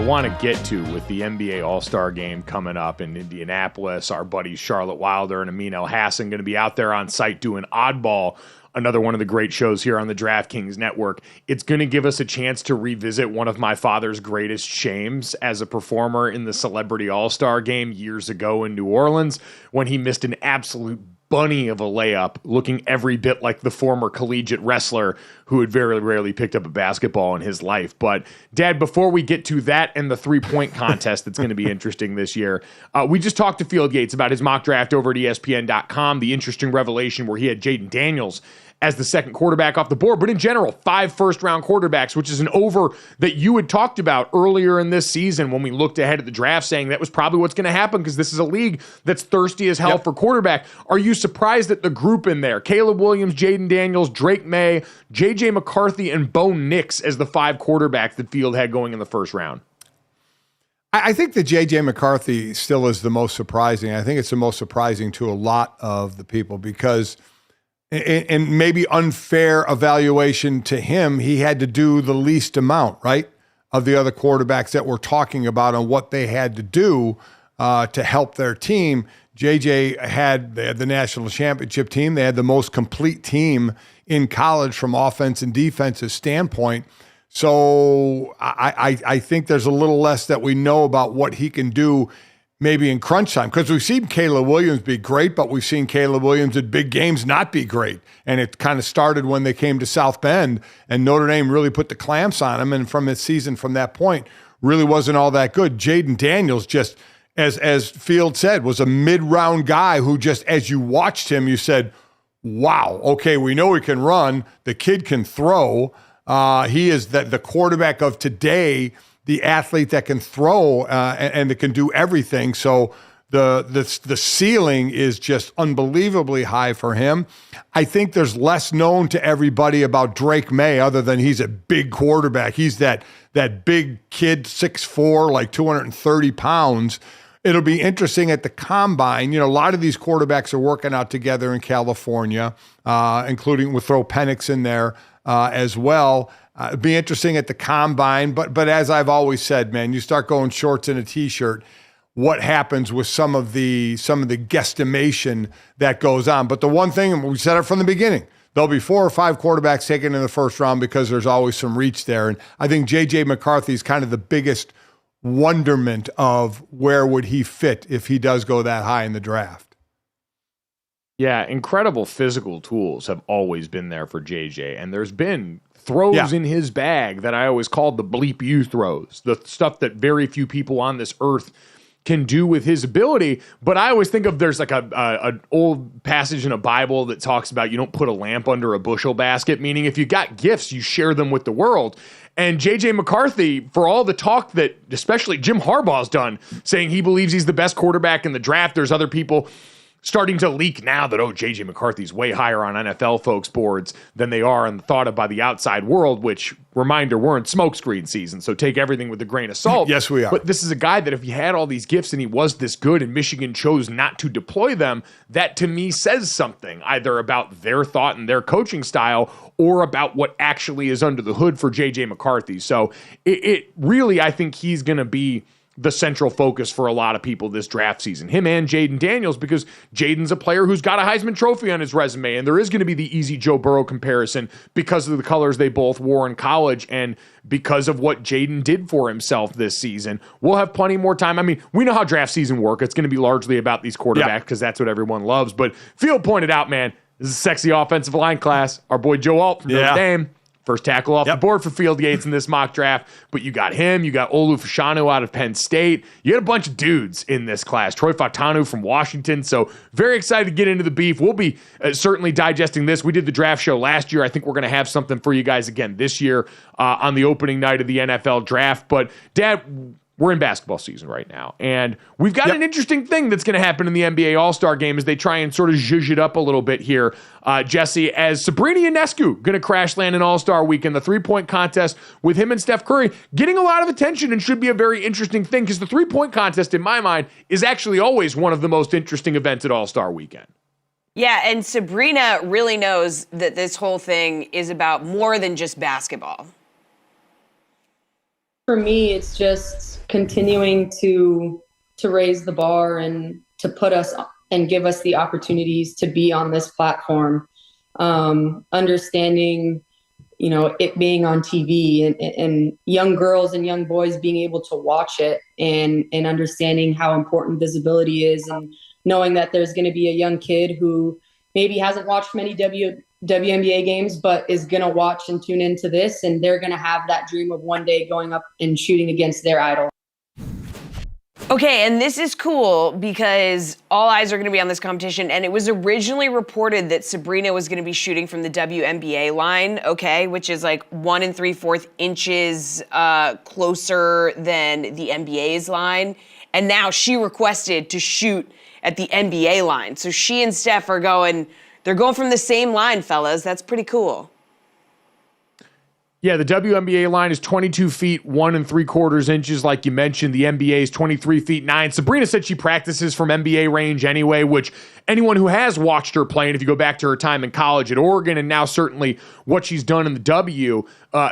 want to get to with the NBA All-Star Game coming up in Indianapolis. Our buddies Charlotte Wilder and Amin El-Hassan going to be out there on site doing Oddball, another one of the great shows here on the DraftKings network. It's going to give us a chance to revisit one of my father's greatest shames as a performer in the Celebrity All-Star Game years ago in New Orleans when he missed an absolute bunny of a layup, looking every bit like the former collegiate wrestler who had very rarely picked up a basketball in his life. But, Dad, before we get to that and the three-point contest that's going to be interesting this year, we just talked to Field Yates about his mock draft over at ESPN.com, the interesting revelation where he had Jaden Daniels as the second quarterback off the board. But in general, 5 first-round quarterbacks, which is an over that you had talked about earlier in this season when we looked ahead at the draft, saying that was probably what's going to happen because this is a league that's thirsty as hell for quarterback. Are you surprised at the group in there? Caleb Williams, Jaden Daniels, Drake May, J.J. McCarthy, and Bo Nix as the 5 quarterbacks that Field had going in the first round. I think that J.J. McCarthy still is the most surprising. I think it's the most surprising to a lot of the people because – and maybe unfair evaluation to him, he had to do the least amount, right, of the other quarterbacks that we're talking about on what they had to do to help their team. JJ they had the national championship team. They had the most complete team in college from offense and defensive standpoint. So I think there's a little less that we know about what he can do maybe in crunch time, because we've seen Caleb Williams be great, but we've seen Caleb Williams at big games not be great. And it kind of started when they came to South Bend, and Notre Dame really put the clamps on him. And from his season from that point, really wasn't all that good. Jaden Daniels just, as Field said, was a mid-round guy who just, as you watched him, you said, wow, okay, we know he can run. The kid can throw. He is the quarterback of today, the athlete that can throw and that can do everything. So the ceiling is just unbelievably high for him. I think there's less known to everybody about Drake May other than he's a big quarterback. He's that big kid, 6'4", like 230 pounds. It'll be interesting at the combine. You know, a lot of these quarterbacks are working out together in California, including, we'll throw Penix in there as well. It'd be interesting at the combine, but as I've always said, man, you start going shorts and a t-shirt, what happens with some of the guesstimation that goes on. But the one thing, and we said it from the beginning, there'll be 4 or 5 quarterbacks taken in the first round because there's always some reach there. And I think J.J. McCarthy is kind of the biggest wonderment of where would he fit if he does go that high in the draft. Yeah, incredible physical tools have always been there for JJ, and there's been throws in his bag that I always called the bleep you throws, the stuff that very few people on this earth can do with his ability. But I always think of there's like an old passage in a Bible that talks about you don't put a lamp under a bushel basket, meaning if you got gifts, you share them with the world. And J.J. McCarthy, for all the talk that especially Jim Harbaugh's done, saying he believes he's the best quarterback in the draft, there's other people starting to leak now that, J.J. McCarthy's way higher on NFL folks' boards than they are and thought of by the outside world, which, reminder, we're in smokescreen season, so take everything with a grain of salt. Yes, we are. But this is a guy that if he had all these gifts and he was this good and Michigan chose not to deploy them, that to me says something, either about their thought and their coaching style or about what actually is under the hood for J.J. McCarthy. So it really, I think he's going to be the central focus for a lot of people this draft season, him and Jaden Daniels, because Jaden's a player who's got a Heisman Trophy on his resume, and there is going to be the easy Joe Burrow comparison because of the colors they both wore in college and because of what Jaden did for himself this season. We'll have plenty more time. I mean, we know how draft season works. It's going to be largely about these quarterbacks because that's what everyone loves. But Field pointed out, man, this is a sexy offensive line class. Our boy Joe Alt from Notre Dame, first tackle off the board for Field Yates in this mock draft. But you got him. You got Olu Fashanu out of Penn State. You got a bunch of dudes in this class. Troy Fautanu from Washington. So very excited to get into the beef. We'll be certainly digesting this. We did the draft show last year. I think we're going to have something for you guys again this year on the opening night of the NFL draft. But, Dad, we're in basketball season right now, and we've got an interesting thing that's going to happen in the NBA All-Star Game as they try and sort of zhuzh it up a little bit here, Jesse, as Sabrina Ionescu going to crash land in All-Star Weekend, the three-point contest with him and Steph Curry getting a lot of attention and should be a very interesting thing because the three-point contest, in my mind, is actually always one of the most interesting events at All-Star Weekend. Yeah, and Sabrina really knows that this whole thing is about more than just basketball. For me, it's just continuing to raise the bar and to put us and give us the opportunities to be on this platform. Understanding, it being on TV and young girls and young boys being able to watch it and understanding how important visibility is, and knowing that there's going to be a young kid who maybe hasn't watched many WNBA games, but is going to watch and tune into this, and they're going to have that dream of one day going up and shooting against their idol. Okay, and this is cool because all eyes are going to be on this competition, and it was originally reported that Sabrina was going to be shooting from the WNBA line, okay, which is like 1 3/4 inches closer than the NBA's line, and now she requested to shoot at the NBA line. So she and Steph they're going from the same line, fellas. That's pretty cool. Yeah, the WNBA line is 22 feet, 1 3/4 inches, like you mentioned. The NBA is 23 feet, 9. Sabrina said she practices from NBA range anyway, which anyone who has watched her play, and if you go back to her time in college at Oregon and now certainly what she's done in the W,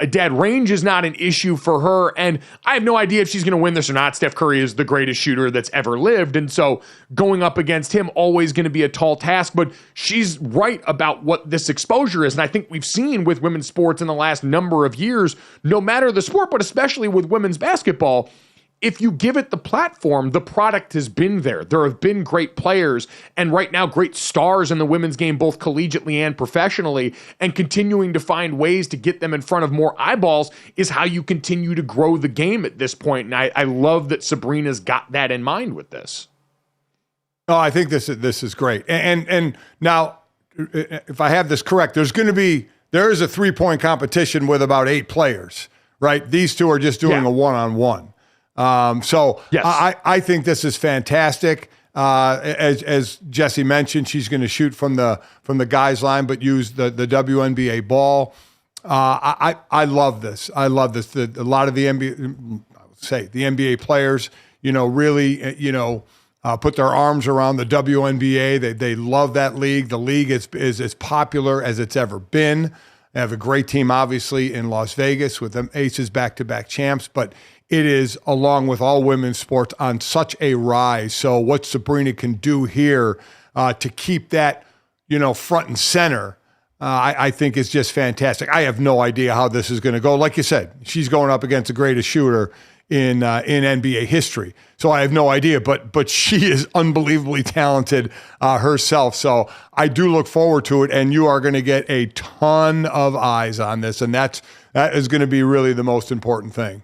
Dad, range is not an issue for her. And I have no idea if she's going to win this or not. Steph Curry is the greatest shooter that's ever lived. And so going up against him, always going to be a tall task. But she's right about what this exposure is. And I think we've seen with women's sports in the last number of years, no matter the sport, but especially with women's basketball, if you give it the platform, the product has been there. There have been great players, and right now great stars in the women's game, both collegiately and professionally, and continuing to find ways to get them in front of more eyeballs is how you continue to grow the game at this point. And I love that Sabrina's got that in mind with this. Oh, I think this is great. And now, if I have this correct, there is a 3-point competition with about 8 players, right? These two are just doing a one-on-one. So yes. I think this is fantastic. As Jesse mentioned, she's going to shoot from the guys line, but use the WNBA ball. I love this. I love this. A lot of the NBA players, really, put their arms around the WNBA. They love that league. The league is as popular as it's ever been. They have a great team, obviously, in Las Vegas with them Aces back-to-back champs, but it is, along with all women's sports, on such a rise. So what Sabrina can do here to keep that, front and center, I think is just fantastic. I have no idea how this is going to go. Like you said, she's going up against the greatest shooter in NBA history. So I have no idea, but she is unbelievably talented herself. So I do look forward to it, and you are going to get a ton of eyes on this, and that is going to be really the most important thing.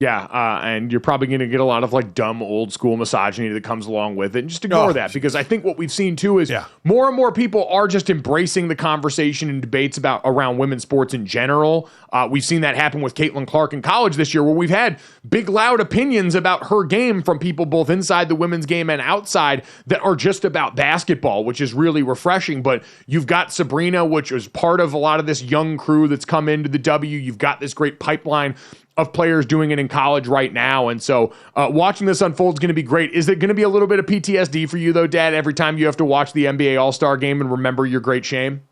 Yeah, and you're probably going to get a lot of like dumb old school misogyny that comes along with it. And just ignore that, because I think what we've seen too is more and more people are just embracing the conversation and debates around women's sports in general. We've seen that happen with Caitlin Clark in college this year, where we've had big, loud opinions about her game from people both inside the women's game and outside that are just about basketball, which is really refreshing. But you've got Sabrina, which is part of a lot of this young crew that's come into the W. You've got this great pipeline of players doing it in college right now. And so watching this unfold is going to be great. Is it going to be a little bit of PTSD for you, though, Dad, every time you have to watch the NBA All-Star game and remember your great shame?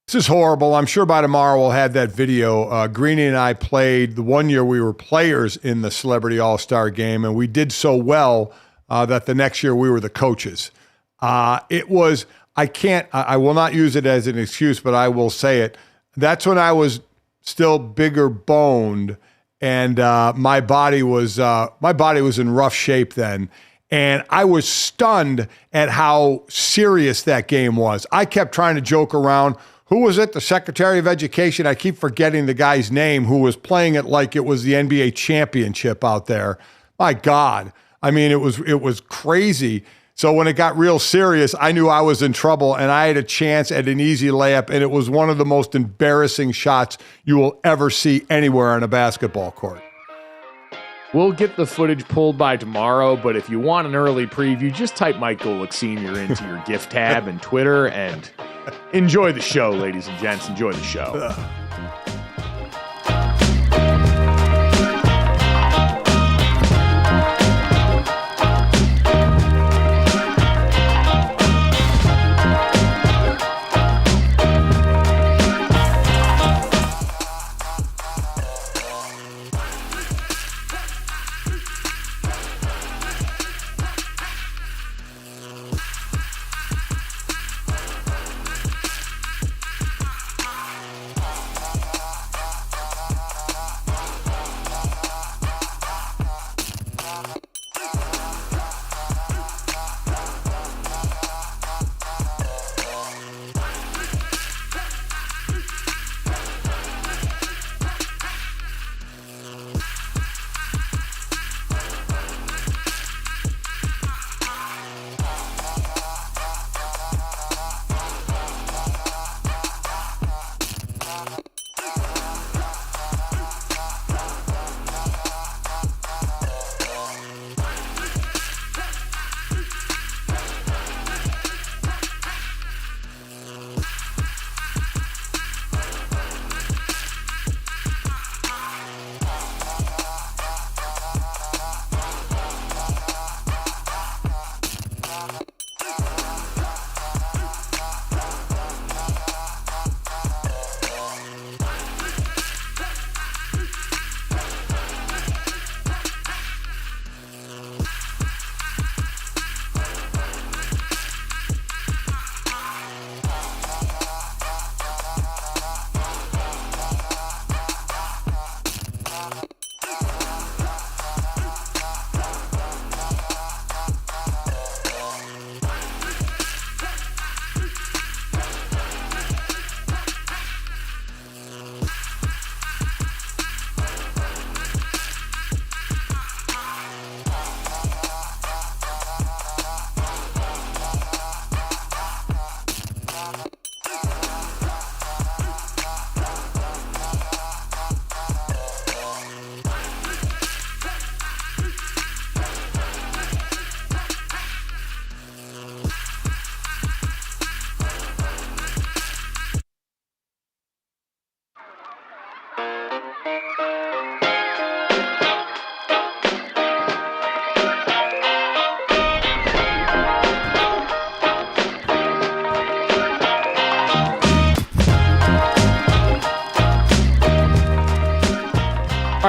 This is horrible. I'm sure by tomorrow we'll have that video. Greenie and I played the one year we were players in the Celebrity All-Star game, and we did so well that the next year we were the coaches. I will not use it as an excuse, but I will say it. That's when I was still bigger boned, and my body was in rough shape then, and I was stunned at how serious that game was. I kept trying to joke around. Who was it? The Secretary of Education. I keep forgetting the guy's name, who was playing it like it was the NBA championship out there. My God, I mean, it was crazy. So when it got real serious, I knew I was in trouble, and I had a chance at an easy layup, and it was one of the most embarrassing shots you will ever see anywhere on a basketball court. We'll get the footage pulled by tomorrow, but if you want an early preview, just type Mike Golic Sr. into your gift tab and Twitter, and enjoy the show, ladies and gents. Enjoy the show.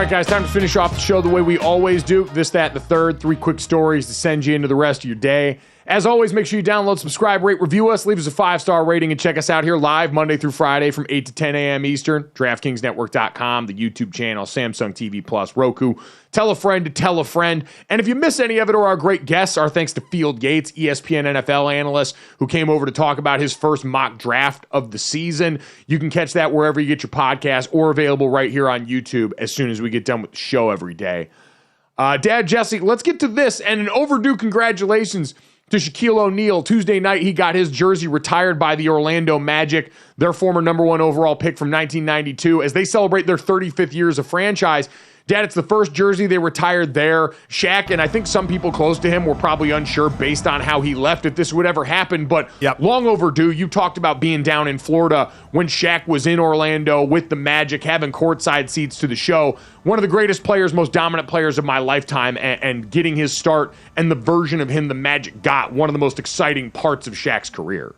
All right, guys, time to finish off the show the way we always do. This, that, and the third. 3 quick stories to send you into the rest of your day. As always, make sure you download, subscribe, rate, review us, leave us a 5-star rating, and check us out here live Monday through Friday from 8 to 10 a.m. Eastern. DraftKingsNetwork.com, the YouTube channel, Samsung TV Plus, Roku. Tell a friend to tell a friend. And if you miss any of it or our great guests, our thanks to Field Yates, ESPN NFL analyst, who came over to talk about his first mock draft of the season. You can catch that wherever you get your podcast or available right here on YouTube as soon as we get done with the show every day. Dad, Jesse, let's get to this. And an overdue congratulations to Shaquille O'Neal. Tuesday night, he got his jersey retired by the Orlando Magic, their former number 1 overall pick from 1992, as they celebrate their 35th years of franchise. Dad, it's the first jersey they retired there. Shaq, and I think some people close to him were probably unsure based on how he left if this would ever happen, but long overdue. You talked about being down in Florida when Shaq was in Orlando with the Magic, having courtside seats to the show. One of the greatest players, most dominant players of my lifetime, and getting his start and the version of him the Magic got, one of the most exciting parts of Shaq's career.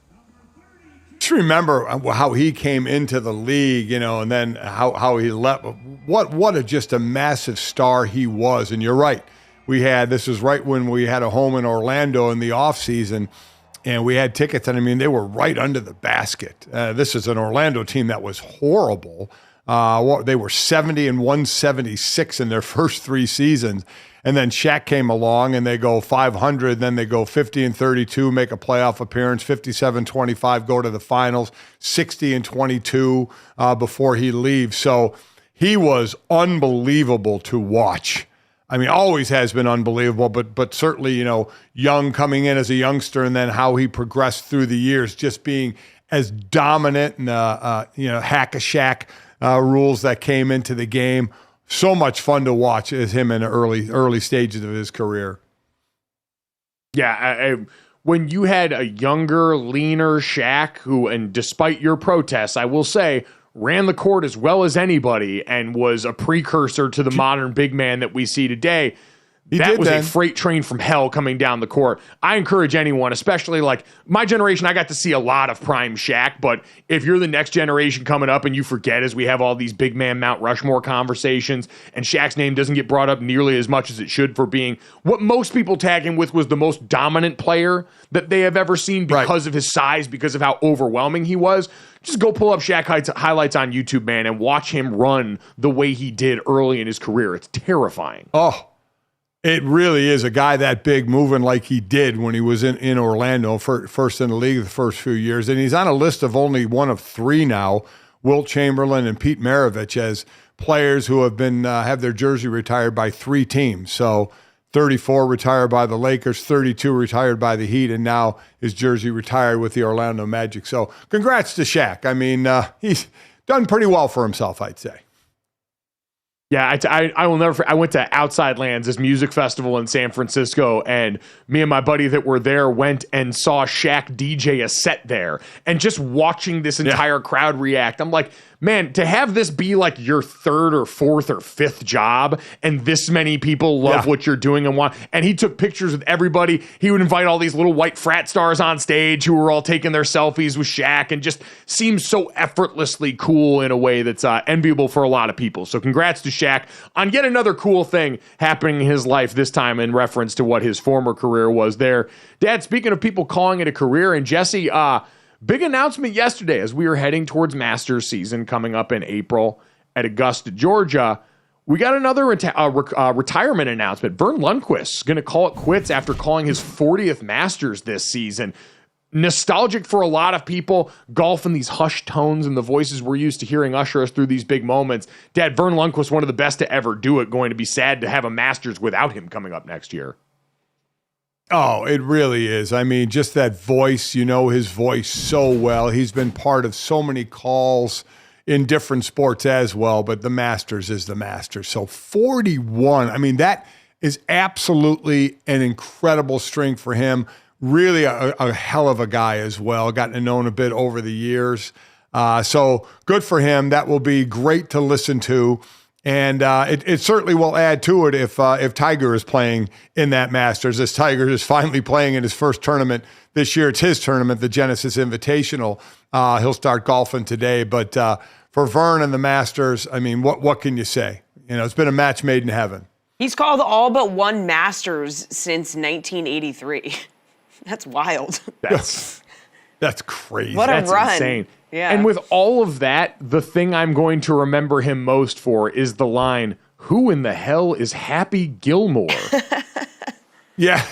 Just remember how he came into the league, and then how he left. Just a massive star he was. And you're right. This was right when we had a home in Orlando in the offseason, and we had tickets. And I mean, they were right under the basket. This is an Orlando team that was horrible. They were 70 and 176 in their first 3 seasons. And then Shaq came along and they go 500, then they go 50 and 32, make a playoff appearance, 57-25, go to the finals, 60 and 22 before he leaves. So he was unbelievable to watch. I mean, always has been unbelievable, but certainly, young coming in as a youngster and then how he progressed through the years, just being as dominant and, hack-a-Shaq rules that came into the game. So much fun to watch as him in the early stages of his career. Yeah, when you had a younger, leaner Shaq who, and despite your protests, I will say, ran the court as well as anybody and was a precursor to the modern big man that we see today. That was a freight train from hell coming down the court. I encourage anyone, especially like my generation, I got to see a lot of prime Shaq, but if you're the next generation coming up and you forget as we have all these big man Mount Rushmore conversations and Shaq's name doesn't get brought up nearly as much as it should for being what most people tag him with was the most dominant player that they have ever seen because of his size, because of how overwhelming he was. Just go pull up Shaq highlights on YouTube, man, and watch him run the way he did early in his career. It's terrifying. Oh, it really is. A guy that big moving like he did when he was in Orlando, first in the league the first few years. And he's on a list of only one of 3 now, Wilt Chamberlain and Pete Maravich, as players who have been have their jersey retired by 3 teams. So 34 retired by the Lakers, 32 retired by the Heat, and now his jersey retired with the Orlando Magic. So congrats to Shaq. I mean, he's done pretty well for himself, I'd say. Yeah, I will never. I went to Outside Lands, this music festival in San Francisco, and me and my buddy that were there went and saw Shaq DJ a set there, and just watching this entire crowd react, I'm like, man, to have this be like your 3rd or 4th or 5th job, and this many people love what you're doing and want. And he took pictures with everybody. He would invite all these little white frat stars on stage who were all taking their selfies with Shaq, and just seems so effortlessly cool in a way that's enviable for a lot of people. So congrats to Shaq on yet another cool thing happening in his life, this time in reference to what his former career was there. Dad, speaking of people calling it a career, and Jesse, big announcement yesterday as we were heading towards Masters season coming up in April at Augusta, Georgia. We got another retirement announcement. Vern Lundquist is going to call it quits after calling his 40th Masters this season. Nostalgic for a lot of people. Golf and these hushed tones and the voices we're used to hearing usher us through these big moments. Dad, Vern Lundquist, one of the best to ever do it. Going to be sad to have a Masters without him coming up next year. Oh, it really is. I mean, just that voice, his voice so well. He's been part of so many calls in different sports as well, but the Masters is the Masters. So 41, I mean, that is absolutely an incredible string for him. Really a hell of a guy as well. Gotten to know him a bit over the years. So good for him. That will be great to listen to. And it certainly will add to it if Tiger is playing in that Masters. As Tiger is finally playing in his first tournament this year. It's his tournament, the Genesis Invitational. He'll start golfing today. But for Vern and the Masters, I mean, what can you say? It's been a match made in heaven. He's called all but one Masters since 1983. That's wild. That's crazy. What a That's run. insane. Yeah. And with all of that, the thing I'm going to remember him most for is the line, "Who in the hell is Happy Gilmore?" Yeah.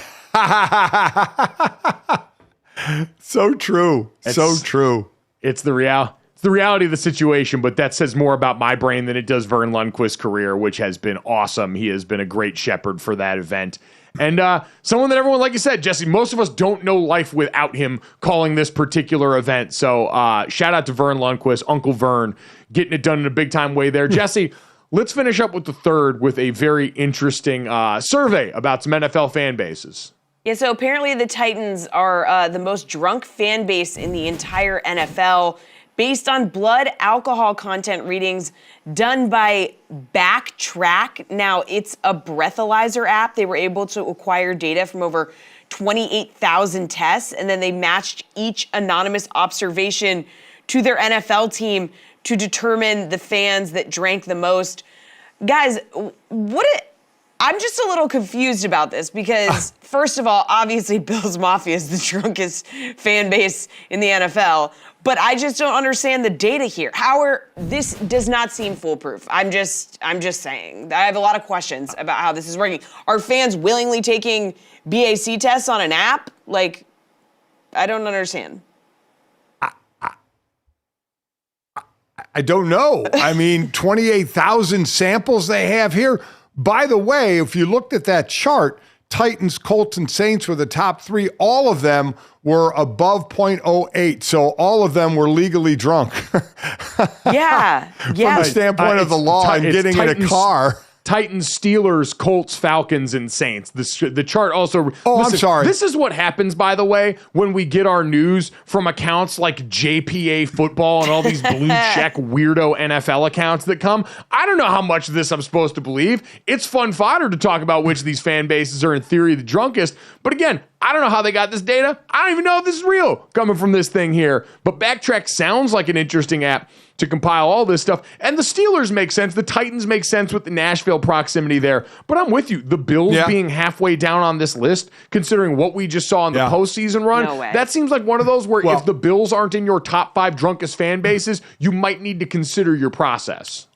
So true. So true. It's the reality of the situation, but that says more about my brain than it does Vern Lundquist's career, which has been awesome. He has been a great shepherd for that event. And someone that everyone, like you said, Jesse, most of us don't know life without him calling this particular event. So shout out to Vern Lundquist, Uncle Vern, getting it done in a big-time way there. Jesse, let's finish up with the third with a very interesting survey about some NFL fan bases. Yeah, so apparently the Titans are the most drunk fan base in the entire NFL based on blood alcohol content readings done by Backtrack. Now, it's a breathalyzer app. They were able to acquire data from over 28,000 tests, and then they matched each anonymous observation to their NFL team to determine the fans that drank the most. Guys, I'm just a little confused about this because, first of all, obviously Bills Mafia is the drunkest fan base in the NFL, but I just don't understand the data here. This does not seem foolproof. I'm just saying. I have a lot of questions about how this is working. Are fans willingly taking BAC tests on an app? Like, I don't understand. I don't know. I mean, 28,000 samples they have here. By the way, if you looked at that chart, Titans, Colts, and Saints were the top three. All of them were above 0.08, so all of them were legally drunk. Yeah. From the standpoint of the law and getting in a car. Titans, Steelers, Colts, Falcons, and Saints. The chart also... I'm sorry. This is what happens, by the way, when we get our news from accounts like JPA Football and all these blue check weirdo NFL accounts that come. I don't know how much of this I'm supposed to believe. It's fun fodder to talk about which of these fan bases are in theory the drunkest. But again, I don't know how they got this data. I don't even know if this is real coming from this thing here. But Backtrack sounds like an interesting app to compile all this stuff. And the Steelers make sense. The Titans make sense with the Nashville proximity there. But I'm with you. The Bills being halfway down on this list, considering what we just saw in the postseason run, No way. that seems like one of those where if the Bills aren't in your top 5 drunkest fan bases, you might need to consider your process.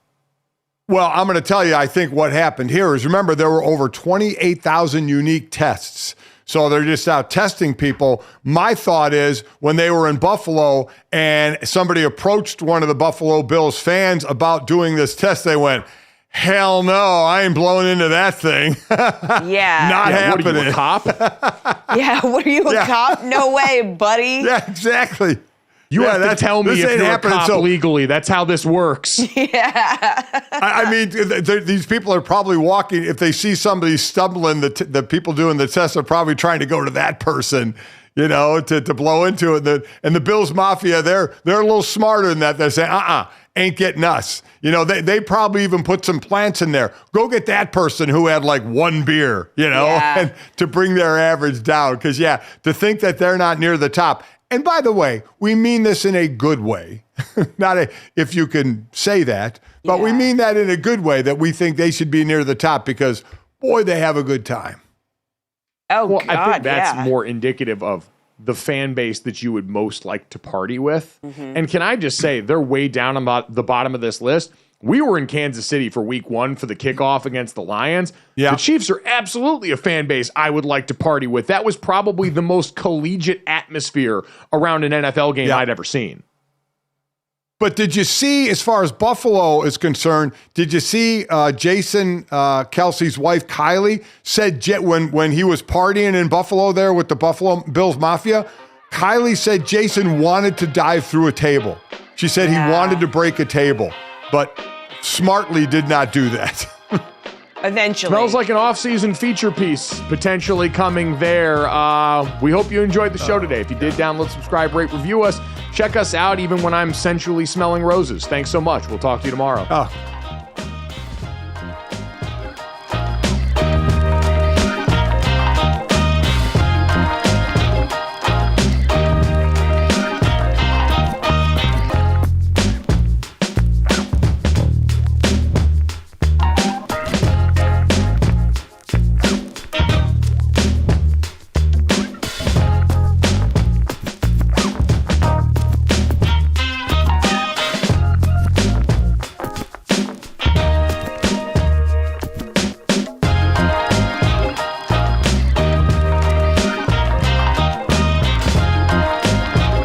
Well, I'm going to tell you, I think what happened here is, remember, there were over 28,000 unique tests. So they're just out testing people. My thought is when they were in Buffalo and somebody approached one of the Buffalo Bills fans about doing this test, they went, hell no, I ain't blowing into that thing. Yeah. Not happening. What are you, a cop? Yeah, what are you, a cop? No way, buddy. Yeah, exactly. You have to tell me if you're a cop legally. That's how this works. Yeah. I mean, these people are probably walking. If they see somebody stumbling, the people doing the test are probably trying to go to that person, to blow into it. And the Bills Mafia, they're a little smarter than that. They're saying, ain't getting us. They probably even put some plants in there. Go get that person who had like one beer, and to bring their average down. Because, to think that they're not near the top. And by the way, we mean this in a good way, not if you can say that, but we mean that in a good way, that we think they should be near the top because, boy, they have a good time. Oh, well, God, I think that's more indicative of the fan base that you would most like to party with. Mm-hmm. And can I just say, they're way down on the bottom of this list. We were in Kansas City for week 1 for the kickoff against the Lions. Yeah. The Chiefs are absolutely a fan base I would like to party with. That was probably the most collegiate atmosphere around an NFL game I'd ever seen. But did you see, as far as Buffalo is concerned, did you see Jason Kelsey's wife, Kylie, said when he was partying in Buffalo there with the Buffalo Bills Mafia, Kylie said Jason wanted to dive through a table. She said he wanted to break a table, but smartly did not do that. Eventually. Smells like an off-season feature piece potentially coming there. We hope you enjoyed the show today. If you did, download, subscribe, rate, review us. Check us out even when I'm sensually smelling roses. Thanks so much. We'll talk to you tomorrow.